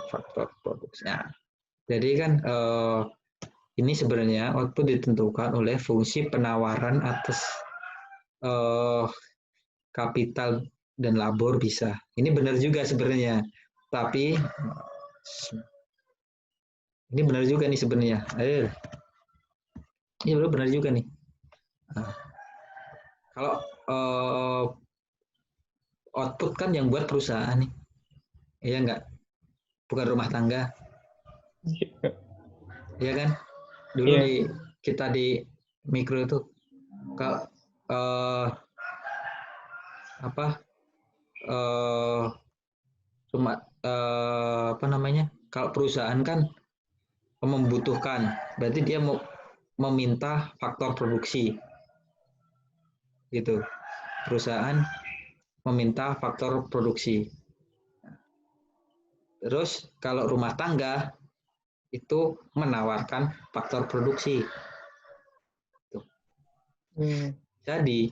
Speaker 1: produksi. Nah, jadi kan ini sebenarnya output ditentukan oleh fungsi penawaran atas kapital dan labor bisa. Ini benar juga sebenarnya. Tapi ini benar juga nih sebenarnya. Ini benar juga nih. Kalau output kan yang buat perusahaan nih. Iya enggak? Bukan rumah tangga. Iya kan? Dulu kita di mikro itu kalau kalau perusahaan kan membutuhkan, berarti dia mau meminta faktor produksi, gitu. Perusahaan meminta faktor produksi. Terus kalau rumah tangga itu menawarkan faktor produksi. Jadi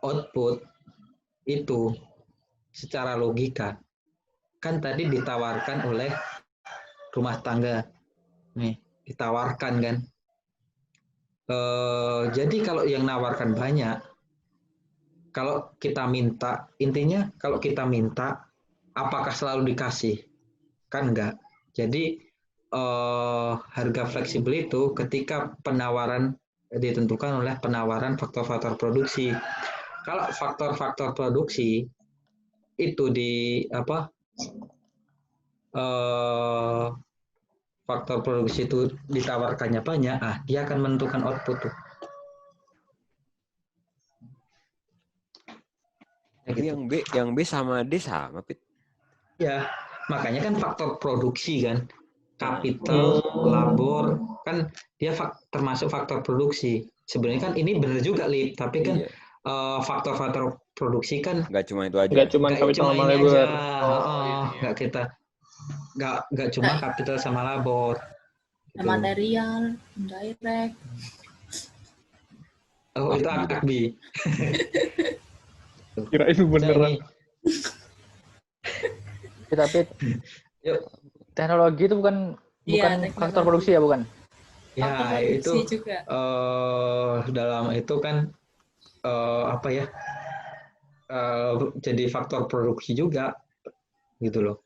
Speaker 1: output itu secara logika kan tadi ditawarkan oleh rumah tangga, nih ditawarkan kan. Jadi kalau yang nawarkan banyak, kalau kita minta, intinya kalau kita minta, apakah selalu dikasih? Kan enggak. Jadi harga fleksibel itu ketika penawaran ditentukan oleh penawaran faktor-faktor produksi. Kalau faktor-faktor produksi itu faktor produksi itu ditawarkannya banyak, dia akan menentukan output tuh.
Speaker 6: Tapi yang B sama D sama, Pit.
Speaker 1: Ya, makanya kan faktor produksi kan, kapital, labor, kan dia termasuk faktor produksi. Sebenarnya kan ini benar juga, Lip, tapi kan faktor-faktor produksi kan
Speaker 6: nggak cuma itu aja.
Speaker 2: Nggak cuma kapital sama labor.
Speaker 1: Nggak cuma kapital sama labor. Gitu.
Speaker 7: Material, indirect.
Speaker 1: Oh, itu Akbi.
Speaker 2: Kirain beneran.
Speaker 5: Tapi teknologi itu bukan faktor produksi ya, bukan?
Speaker 1: Ya, itu juga. Dalam itu kan jadi faktor produksi juga gitu loh.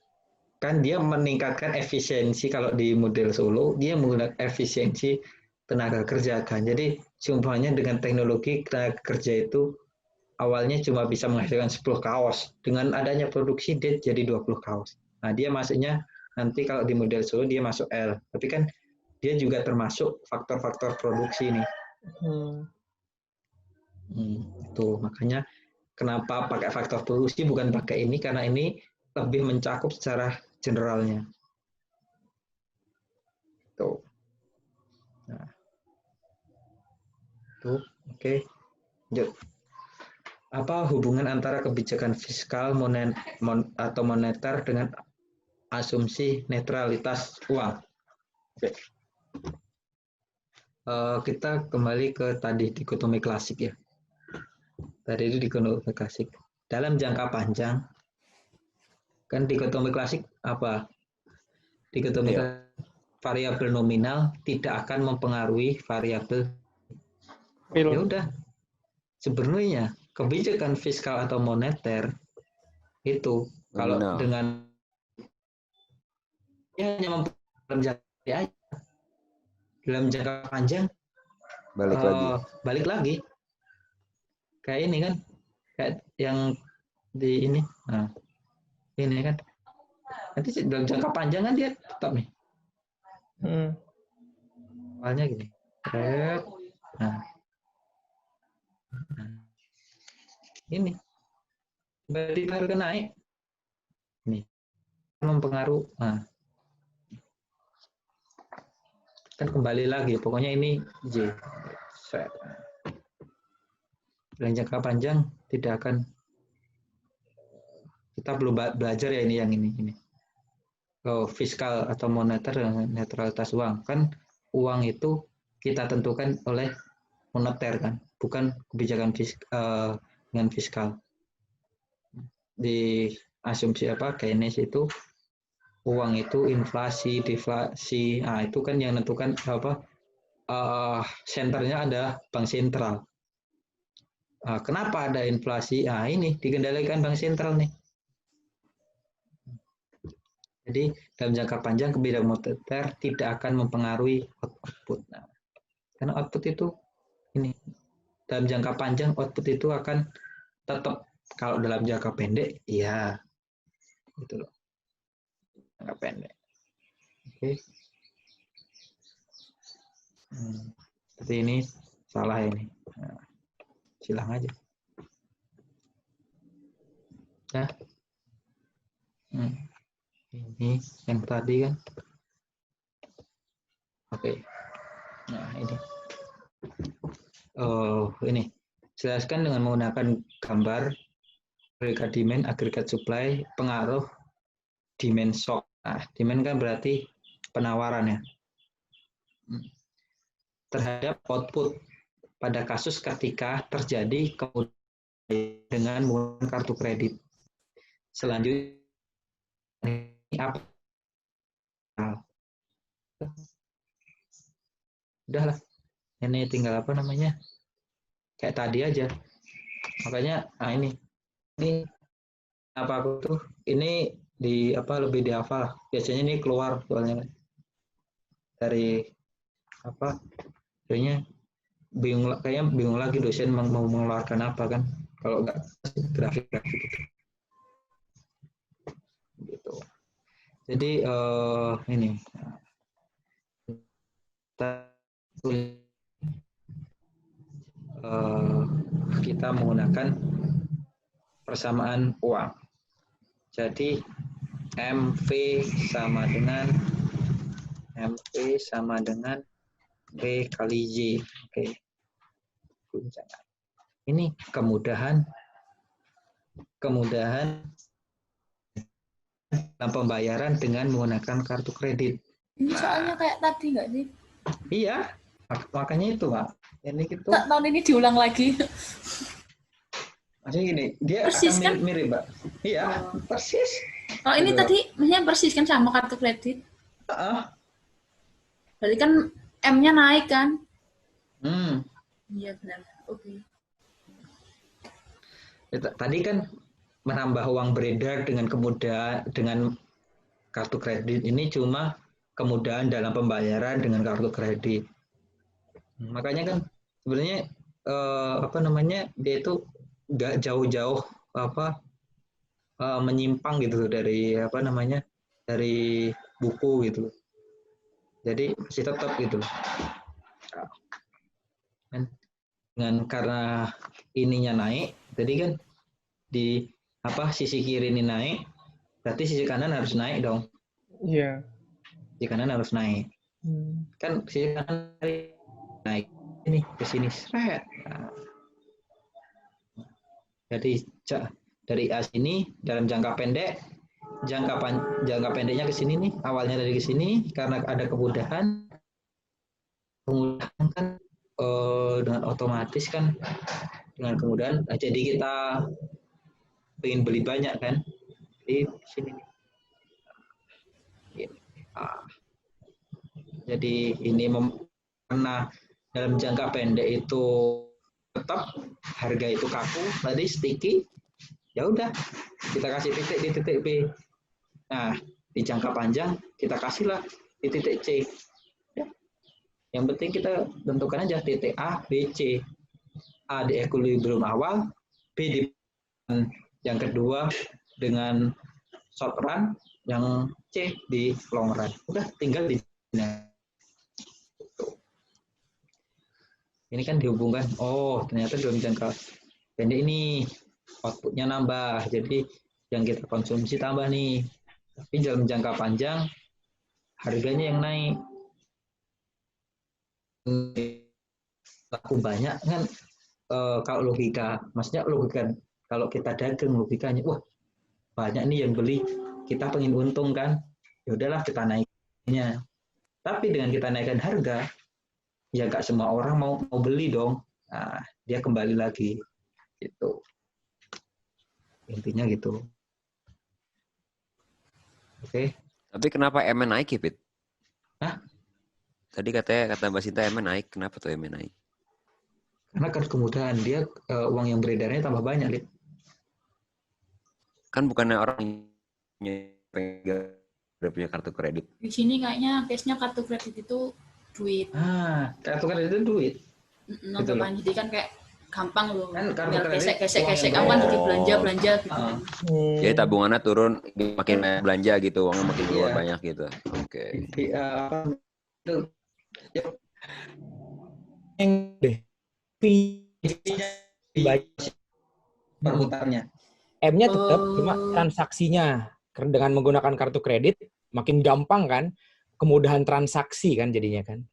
Speaker 1: Kan dia meningkatkan efisiensi. Kalau di model Solo dia menggunakan efisiensi tenaga kerja kan. Jadi seumpamanya dengan teknologi tenaga kerja itu awalnya cuma bisa menghasilkan 10 kaos. Dengan adanya produksi dia jadi 20 kaos. Nah, dia masuknya nanti kalau di model Solo dia masuk L. Tapi kan dia juga termasuk faktor-faktor produksi nih. Itu makanya kenapa pakai faktor produksi bukan pakai ini, karena ini lebih mencakup secara generalnya. Tuh. Nah. Tuh, oke. Lanjut. Apa hubungan antara kebijakan fiskal atau moneter dengan asumsi netralitas uang? Oke. Kita kembali ke tadi dikotomi klasik ya. Tadi itu dikotomi klasik. Dalam jangka panjang, kan dikotomi klasik apa? Dikotomi variabel nominal tidak akan mempengaruhi variabel. Ya udah. Sebenarnya kebijakan fiskal atau moneter itu kalau dengan hanya dalam jangka panjang balik lagi kayak ini kan, kayak yang di ini, ini kan nanti dalam jangka panjang kan dia tetap nih awalnya gini, ini berarti harga naik nih mempengaruhi, kan kembali lagi pokoknya ini J. Dalam jangka panjang tidak akan, kita perlu belajar ya ini yang ini. Fiskal atau moneter dengan netralitas uang, kan uang itu kita tentukan oleh moneter kan, bukan kebijakan dengan fiskal. Di asumsi Keynes itu uang itu inflasi, deflasi, itu kan yang menentukan senternya ada bank sentral. Kenapa ada inflasi? Ini dikendalikan bank sentral nih. Jadi dalam jangka panjang kebijakan moneter tidak akan mempengaruhi output. Karena output itu ini dalam jangka panjang output itu akan tetap, kalau dalam jangka pendek iya gitu loh, jangka pendek. Oke. Seperti ini salah ini. Silang aja. Ya. Ini yang tadi kan. Oke. Nah, ini. Ini. Jelaskan dengan menggunakan gambar agregat demand, agregat supply, pengaruh demand shock. Demand kan berarti penawaran ya. Terhadap output pada kasus ketika terjadi kemudian dengan menggunakan kartu kredit. Selanjutnya ini apa? Udahlah. Ini tinggal kayak tadi aja. Makanya ini apa aku tuh ini lebih dihafal. Biasanya ini keluar soalnya. dari apa? Kayaknya bingung lagi dosen mau mengeluarkan apa kan? Kalau nggak grafik gitu. Gitu. Jadi ini kita menggunakan persamaan uang. Jadi MV sama dengan P kali Y. Oke. Ini kemudahan dalam pembayaran dengan menggunakan kartu kredit.
Speaker 7: Ini soalnya kayak tadi nggak sih?
Speaker 1: Iya, makanya itu, Pak. Ini gitu.
Speaker 7: Tahun ini diulang lagi.
Speaker 1: Maksudnya gini, dia
Speaker 7: Persis,
Speaker 1: akan
Speaker 7: kan?
Speaker 1: mirip, Mbak. Iya, persis.
Speaker 7: Kalau ini
Speaker 1: Gitu.
Speaker 7: tadi maksudnya persis kan sama kartu kredit. Berarti kan M-nya naik kan? Iya benar. Oke.
Speaker 1: Tadi kan menambah uang beredar dengan kemudahan dengan kartu kredit ini cuma kemudahan dalam pembayaran dengan kartu kredit. Makanya kan sebenarnya dia itu nggak jauh-jauh menyimpang gitu dari dari buku gitu. Jadi masih tetap gitu. Dengan karena ininya naik, jadi kan di sisi kiri ini naik, berarti sisi kanan harus naik dong.
Speaker 2: Iya.
Speaker 1: Sisi kanan harus naik. Kan sisi kanan naik ini ke sini seret. Nah. Jadi dari A sini dalam jangka pendek, jangka pendeknya ke sini nih, awalnya dari ke sini karena ada kemudahan kan dengan otomatis kan dengan kemudahan jadi kita ingin beli banyak kan di sini. Jadi ini karena dalam jangka pendek itu tetap harga itu kaku tadi sticky, ya udah kita kasih titik di titik B. Nah di jangka panjang kita kasihlah di titik C. Yang penting kita tentukan aja titik A, B, C. A di equilibrium awal, B di yang kedua dengan short run, yang C di long run. Udah tinggal di ini kan dihubungkan. Oh, ternyata dalam jangka pendek ini outputnya nambah. Jadi yang kita konsumsi tambah nih. Tapi dalam jangka panjang harganya yang naik. Laku banyak kan kalau logika, maksudnya logika kalau kita dagang logikanya, wah banyak nih yang beli, kita pengen untung kan, ya udahlah kita naiknya. Tapi dengan kita naikkan harga, ya nggak semua orang mau beli dong. Nah, dia kembali lagi, gitu. Intinya gitu. Oke.
Speaker 6: Tapi kenapa M naik ya, Pit?
Speaker 1: Hah?
Speaker 6: Tadi kata Mbak Sinta M naik. Kenapa tuh M naik?
Speaker 1: Karena kan kemudahan dia uang yang beredarnya tambah banyak, Lid.
Speaker 6: Kan bukannya orang udah punya kartu kredit.
Speaker 7: Di sini kayaknya case-nya kartu kredit itu duit.
Speaker 1: Kartu kredit itu duit.
Speaker 7: Gitu loh. Jadi kan kayak gampang loh.
Speaker 1: Kan kartu
Speaker 7: tinggal
Speaker 1: kredit
Speaker 7: gesek. Aku kan jadi belanja gitu.
Speaker 6: Jadi tabungannya turun, makin banyak belanja gitu, uangnya makin keluar banyak gitu. Oke.
Speaker 1: Itu
Speaker 8: deh.
Speaker 1: Perputarnya.
Speaker 8: M-nya tetap, cuma transaksinya dengan menggunakan kartu kredit makin gampang kan, kemudahan transaksi kan jadinya kan.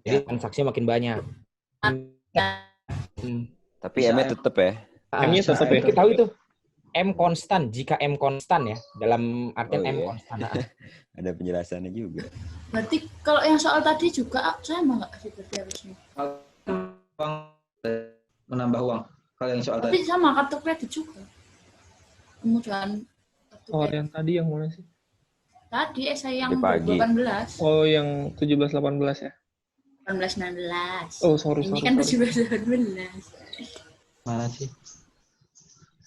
Speaker 8: Jadi transaksinya makin banyak.
Speaker 6: Tapi M-nya tetap ya.
Speaker 2: M-nya tetap ya.
Speaker 8: Kita tahu itu M konstan, jika M konstan ya, dalam artian M konstan.
Speaker 6: Ada penjelasannya juga.
Speaker 7: Berarti kalau yang soal tadi juga sama nggak sih berarti harusnya?
Speaker 1: Menambah uang. Kalau yang soal
Speaker 7: Tapi
Speaker 1: tadi.
Speaker 7: sama kartu kredit juga. Kemudian
Speaker 2: yang tadi yang mana sih?
Speaker 7: tadi saya yang
Speaker 6: Di pagi.
Speaker 7: 18.
Speaker 2: Oh, yang 17-18 ya?
Speaker 7: 18-19.
Speaker 2: Oh, sorry.
Speaker 7: Ini kan 17-18.
Speaker 1: Mana sih?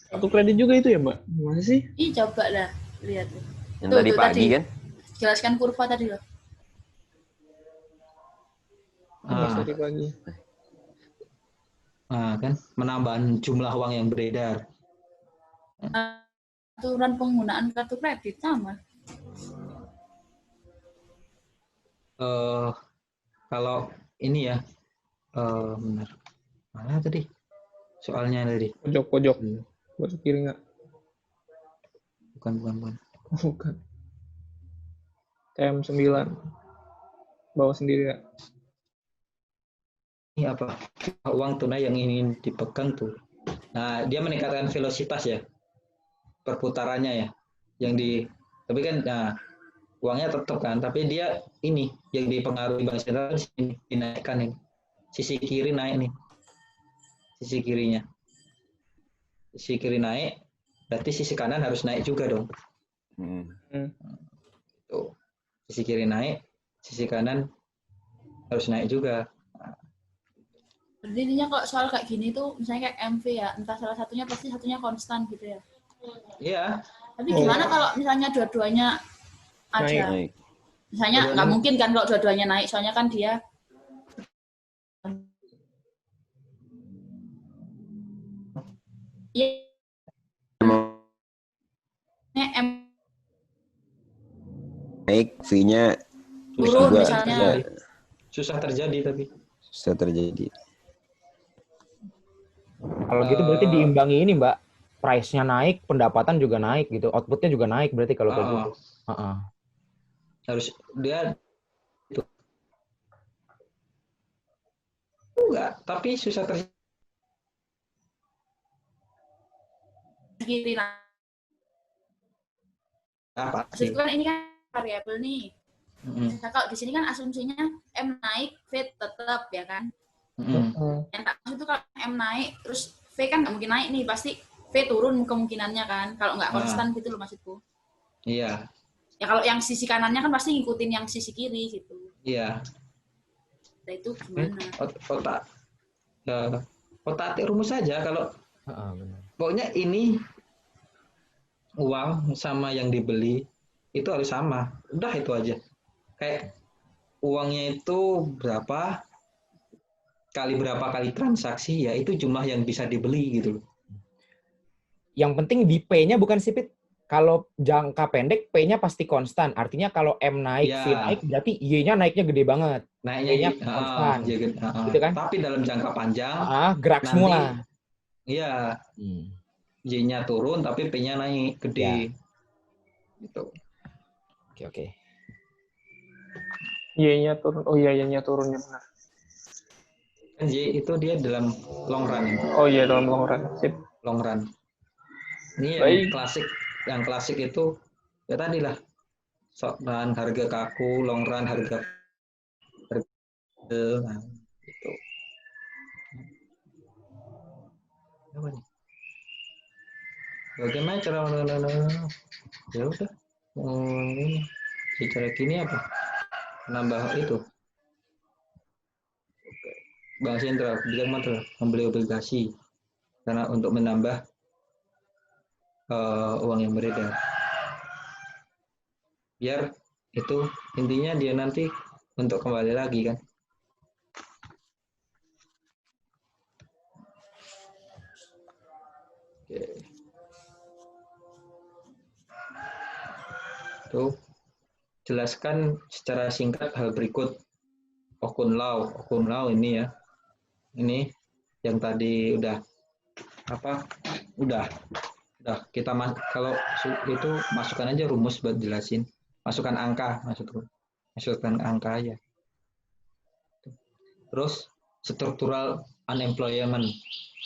Speaker 2: Kartu kredit juga itu ya, Mbak? Gimana sih?
Speaker 7: Ih, coba lah lihat.
Speaker 6: Yang tadi pagi kan?
Speaker 7: Jelaskan kurva tadi loh.
Speaker 2: Mas dari pagi.
Speaker 1: Kan menambah jumlah uang yang beredar.
Speaker 7: Aturan penggunaan kartu kredit sama.
Speaker 1: Kalau ini ya, benar. Mana tadi? Soalnya tadi.
Speaker 2: Pojok. Pojok kiri nggak?
Speaker 1: Bukan.
Speaker 2: Bukan. TM9. Bawa sendiri ya.
Speaker 1: Ini apa? Uang tunai yang ingin dipegang tuh. Nah, dia meningkatkan velositas ya. Perputarannya ya. Tapi kan uangnya tetap kan, tapi dia ini yang dipengaruhi bank sentral ini dinaikkan ini. Sisi kiri naik nih. Sisi kirinya. Sisi kiri naik, berarti sisi kanan harus naik juga dong. Tuh. Sisi kiri naik, sisi kanan harus naik juga.
Speaker 7: Jadi intinya kok soal kayak gini tuh, misalnya kayak MV ya, entah salah satunya pasti satunya konstan gitu ya.
Speaker 1: Iya.
Speaker 7: Tapi gimana kalau misalnya dua-duanya aja?
Speaker 6: Naik.
Speaker 7: Misalnya nggak mungkin kan kalau dua-duanya naik, soalnya kan dia
Speaker 6: naik, fee-nya
Speaker 7: turun
Speaker 6: juga
Speaker 7: misalnya.
Speaker 1: Susah terjadi tapi.
Speaker 6: Susah terjadi.
Speaker 8: Kalau gitu berarti diimbangi ini, Mbak. Price-nya naik, pendapatan juga naik gitu. Output-nya juga naik berarti kalau kayak gitu.
Speaker 1: Harus dia itu. Enggak, tapi susah terjadi.
Speaker 7: Kiri
Speaker 1: Apa?
Speaker 7: Maksudku kan ini kan variabel nih. Nah, kalau di sini kan asumsinya M naik, V tetap ya kan. Yang tak maksud itu kalau M naik, terus V kan nggak mungkin naik nih, pasti V turun kemungkinannya kan. Kalau nggak konstan gitu loh maksudku.
Speaker 1: Iya.
Speaker 7: Ya kalau yang sisi kanannya kan pasti ngikutin yang sisi kiri gitu.
Speaker 1: Iya.
Speaker 7: Nah itu gimana?
Speaker 1: Otak rumus saja kalau pokoknya ini uang sama yang dibeli itu harus sama. Udah itu aja. Kayak uangnya itu berapa kali transaksi, ya itu jumlah yang bisa dibeli gitu loh.
Speaker 8: Yang penting di P-nya bukan sih, Pit. Kalau jangka pendek P-nya pasti konstan. Artinya kalau M naik, V naik, berarti Y-nya naiknya gede banget.
Speaker 1: Naiknya
Speaker 8: konstan.
Speaker 1: Gitu kan? Tapi dalam jangka panjang
Speaker 8: gerak
Speaker 1: nanti,
Speaker 8: semua.
Speaker 1: Iya. Y-nya turun tapi P-nya naik gede. Gitu.
Speaker 8: Oke.
Speaker 2: Y-nya turun. Oh iya, Y-nya turun ya benar.
Speaker 1: Y itu dia dalam long run.
Speaker 2: Oh iya, dalam long run. Sip.
Speaker 1: Long run. Ini yang klasik itu ya tadi lah. Short run harga kaku, long run harga nah, gitu. Apa nih? Bagaimana cara ya udah cara gini apa? Nambah itu. Bank sentral, membeli obligasi karena untuk menambah uang yang beredar. Biar itu intinya dia nanti untuk kembali lagi kan. Oke. Tuh, jelaskan secara singkat hal berikut. Okun Law ini ya. Ini yang tadi udah kita kalau itu masukkan aja rumus buat jelasin. Masukkan angka aja. Terus struktural unemployment.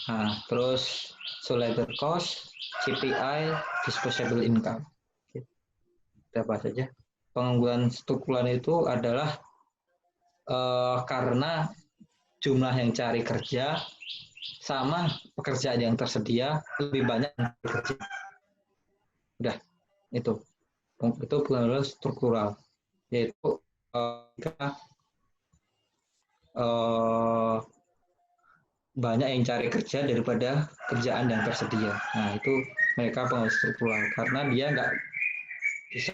Speaker 1: Nah, terus labor cost, CPI, disposable income. Kita bahas aja. Pengangguran struktural itu adalah karena jumlah yang cari kerja sama pekerjaan yang tersedia lebih banyak yang kerja. Udah, itu benar-benar struktural, yaitu banyak yang cari kerja daripada kerjaan yang tersedia. Nah, itu mereka pengaruh struktural karena dia nggak bisa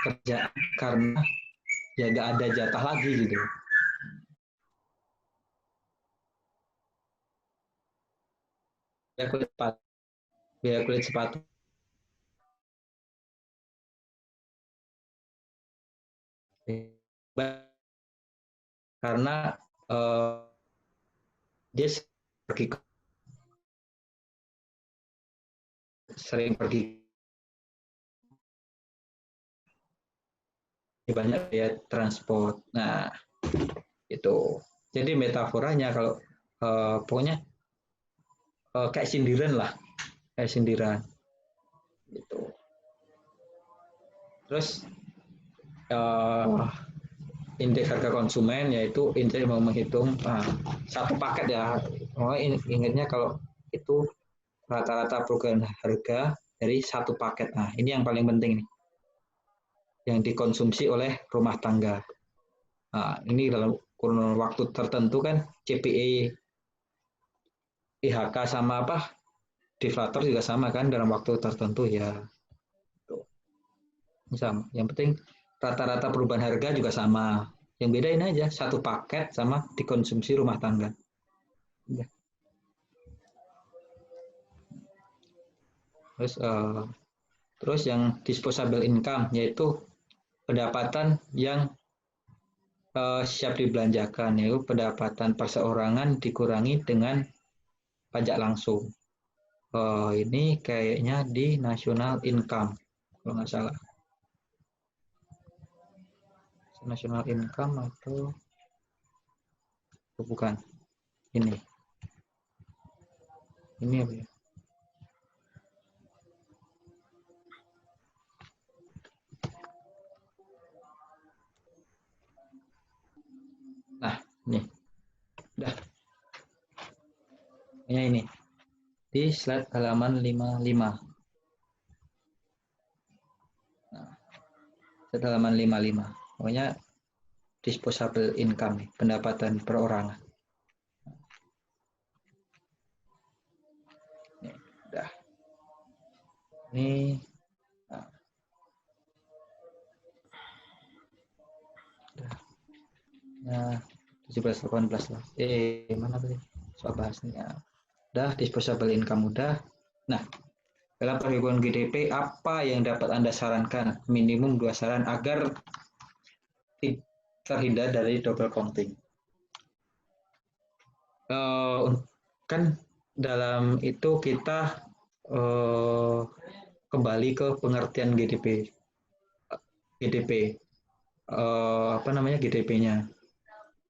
Speaker 1: kerja karena ya nggak ada jatah lagi gitu. biaya kulit sepatu karena dia sering pergi banyak biaya transport. Nah, itu. Jadi metaforanya kalau pokoknya kayak sindiran lah, kayak sindiran. Gitu. Terus indeks harga konsumen yaitu indeks yang menghitung satu paket ya. Ingatnya kalau itu rata-rata perubahan harga dari satu paket. Nah, ini yang paling penting nih, yang dikonsumsi oleh rumah tangga. Nah, ini dalam kurun waktu tertentu kan CPE, IHK sama apa, deflator juga sama kan dalam waktu tertentu ya. Sama. Yang penting rata-rata perubahan harga juga sama. Yang beda ini aja satu paket sama dikonsumsi rumah tangga. Ya. Terus yang disposable income yaitu pendapatan yang siap dibelanjakan, yaitu pendapatan perseorangan dikurangi dengan pajak langsung. Ini kayaknya di national income kalau nggak salah. National income atau bukan? Ini apa ya? Nah, ini. Udah. Ini. Di slide halaman 55. Nah, slide halaman 55. Pokoknya disposable income, pendapatan perorangan. Ini, udah. Ini. Nah, 17-18 lah. Mana tadi? Soal bahasnya. Udah, disposable income udah. Nah, dalam perhitungan GDP, apa yang dapat Anda sarankan? Minimum 2 saran agar terhindar dari double counting. Kan dalam itu kita kembali ke pengertian GDP. GDP-nya?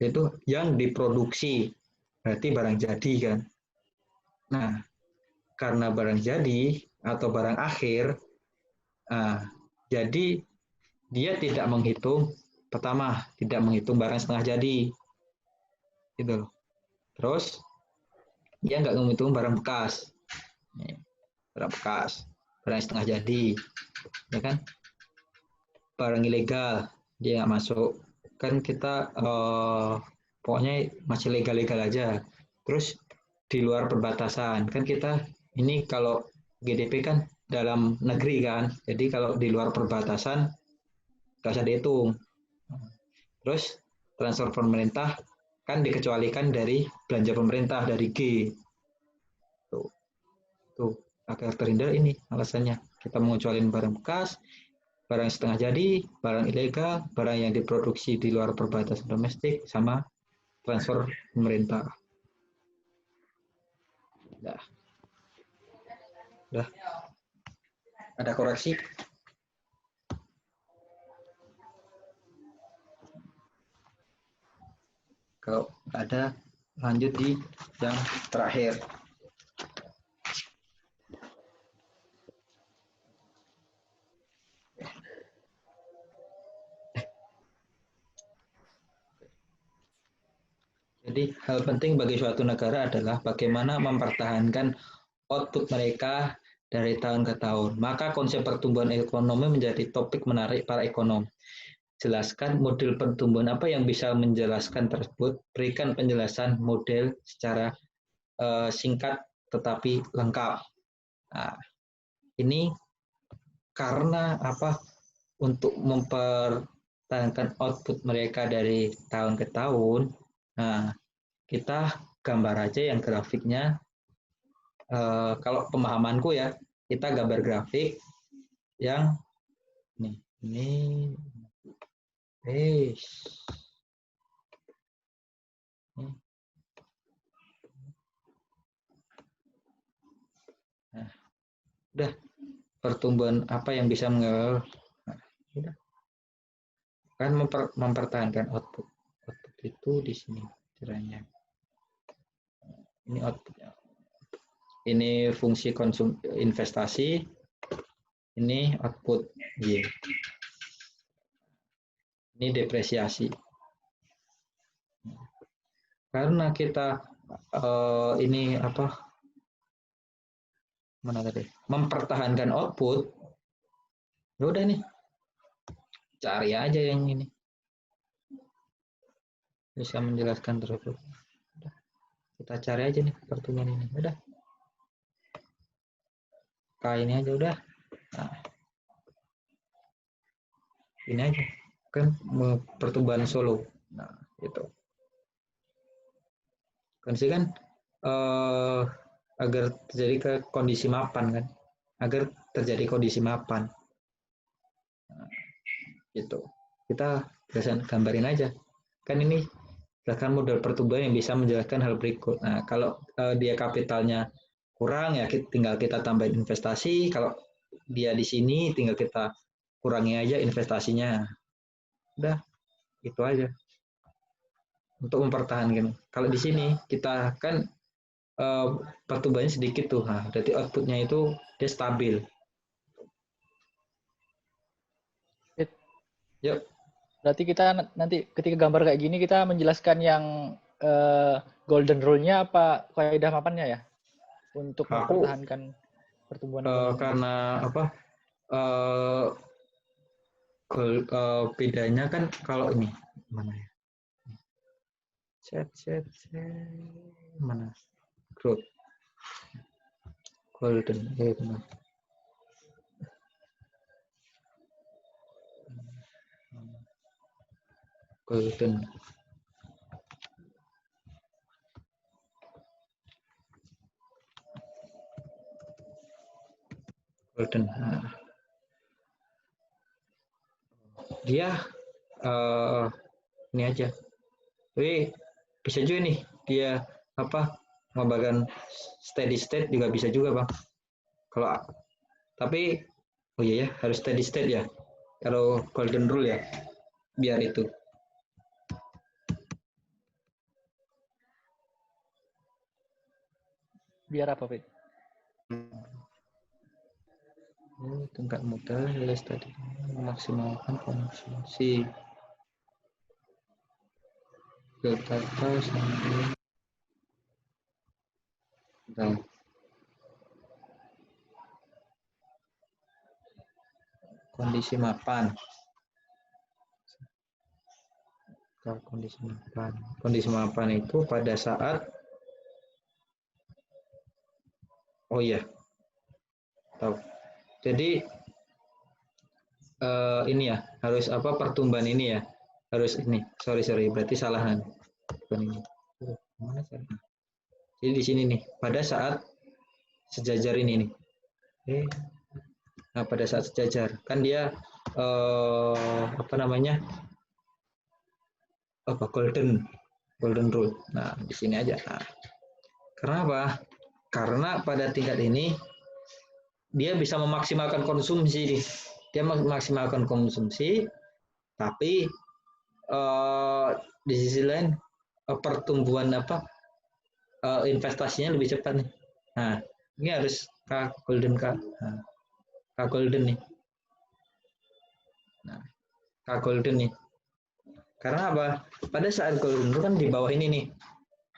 Speaker 1: Itu yang diproduksi, berarti barang jadi kan. Nah, karena barang jadi atau barang akhir, jadi dia tidak menghitung, pertama tidak menghitung barang setengah jadi, gitu. Terus dia nggak menghitung barang bekas, barang setengah jadi, ya kan? Barang ilegal dia nggak masuk, kan kita pokoknya masih legal-legal aja. Terus di luar perbatasan, kan kita ini kalau GDP kan dalam negeri kan, jadi kalau di luar perbatasan nggak usah dihitung. Terus transfer pemerintah kan dikecualikan dari belanja pemerintah dari G. Tuh agar terhindar ini alasannya. Kita mengecualikan barang bekas, barang setengah jadi, barang ilegal, barang yang diproduksi di luar perbatasan domestik, sama transfer pemerintah. Udah. Ada koreksi? Kalau ada, lanjut di yang terakhir. Jadi hal penting bagi suatu negara adalah bagaimana mempertahankan output mereka dari tahun ke tahun. Maka konsep pertumbuhan ekonomi menjadi topik menarik para ekonom. Jelaskan model pertumbuhan apa yang bisa menjelaskan tersebut. Berikan penjelasan model secara singkat tetapi lengkap. Nah, ini karena apa? Untuk mempertahankan output mereka dari tahun ke tahun. Nah, kita gambar aja yang grafiknya kalau pemahamanku ya, kita gambar grafik yang ini. Nah, udah pertumbuhan apa yang bisa udah kan mempertahankan output itu di sini caranya. Ini outputnya. Ini fungsi investasi. Ini output. Y. Ini depresiasi. Karena kita ini apa? Mana tadi? Mempertahankan output. Ya udah nih. Cari aja yang ini. Bisa menjelaskan terus. Kita cari aja nih pertemuan ini. Udah. Ini aja udah. Nah. Ini aja. Kan pertumbuhan solo. Nah, itu. Kondisi kan agar terjadi ke kondisi mapan kan. Agar terjadi kondisi mapan. Nah, gitu. Kita gambarin aja. Kan ini bahkan model pertumbuhan yang bisa menjelaskan hal berikut. Nah, kalau dia kapitalnya kurang ya tinggal kita tambahin investasi. Kalau dia di sini tinggal kita kurangi aja investasinya. Udah, itu aja. Untuk mempertahankan. Kalau di sini kita kan pertumbuhannya sedikit tuh. Nah, berarti outputnya itu dia stabil. Yuk.
Speaker 5: Berarti kita nanti ketika gambar kayak gini kita menjelaskan yang golden rule-nya apa kaidah mapannya ya untuk mempertahankan pertumbuhan ekonomi.
Speaker 1: Karena apa? Bedanya kan kalau ini mana ya? Set mana? Growth. Golden benar. Golden. Nah. Dia ini aja. Tapi bisa juga nih dia apa membagikan steady state juga bisa juga bang. Kalau tapi oh iya ya harus steady state ya. Kalau golden rule ya biar itu.
Speaker 5: Biar apa, Fit?
Speaker 1: Tingkat modal jelas tadi memaksimalkan konsumsi. Data sampai kondisi mapan. Kondisi mapan itu pada saat tahu. Jadi ini ya harus apa pertumbuhan ini ya harus ini. Sorry berarti salahan. Bukan ini. Mana sih? Jadi di sini nih pada saat sejajar ini nih. Nah pada saat sejajar kan dia apa namanya golden rule. Nah di sini aja. Nah, karena apa? Karena pada tingkat ini dia bisa memaksimalkan konsumsi. Dia memaksimalkan konsumsi, tapi di sisi lain pertumbuhan investasinya lebih cepat nih. Nah ini harus K golden nih. Nah K golden nih. Karena apa? Pada saat golden itu kan di bawah ini nih.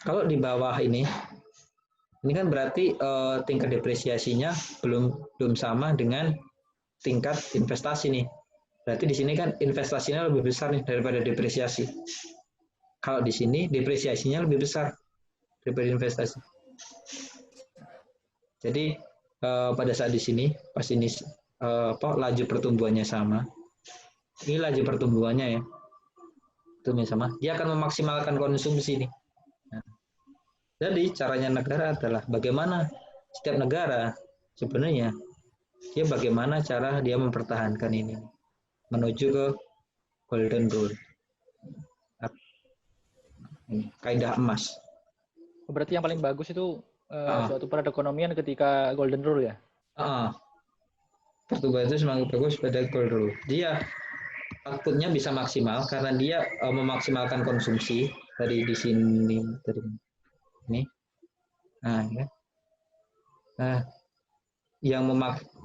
Speaker 1: Kalau di bawah ini kan berarti tingkat depresiasinya belum sama dengan tingkat investasi nih. Berarti di sini kan investasinya lebih besar nih daripada depresiasi. Kalau di sini depresiasinya lebih besar daripada investasi. Jadi pada saat di sini pas ini laju pertumbuhannya sama. Ini laju pertumbuhannya ya. Itu sama. Dia akan memaksimalkan konsumsi nih. Nah, jadi caranya negara adalah bagaimana setiap negara sebenarnya dia bagaimana cara dia mempertahankan ini menuju ke golden rule. Kaidah emas.
Speaker 5: Berarti yang paling bagus itu suatu perekonomian ketika golden rule ya?
Speaker 1: Pertumbuhan itu semakin bagus pada golden rule. Dia outputnya bisa maksimal karena dia memaksimalkan konsumsi dari di sini dari ini. Yang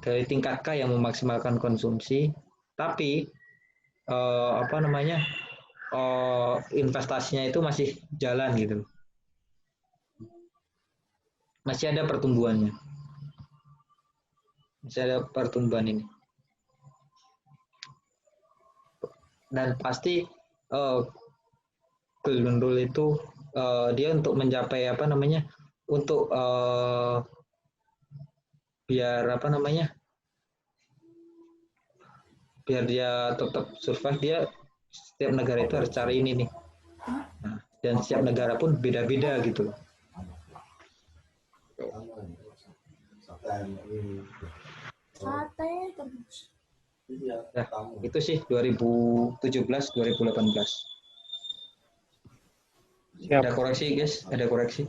Speaker 1: dari tingkat K yang memaksimalkan konsumsi, tapi investasinya itu masih jalan gitu. Masih ada pertumbuhannya. Masih ada pertumbuhan ini. Dan pasti golden rule itu dia untuk mencapai untuk biar dia tetap survive, dia setiap negara itu harus cari ini nih. Dan setiap negara pun beda-beda gitu.
Speaker 7: Sate terus.
Speaker 1: Itu sih 2017-2018. Ada koreksi guys, ada koreksi.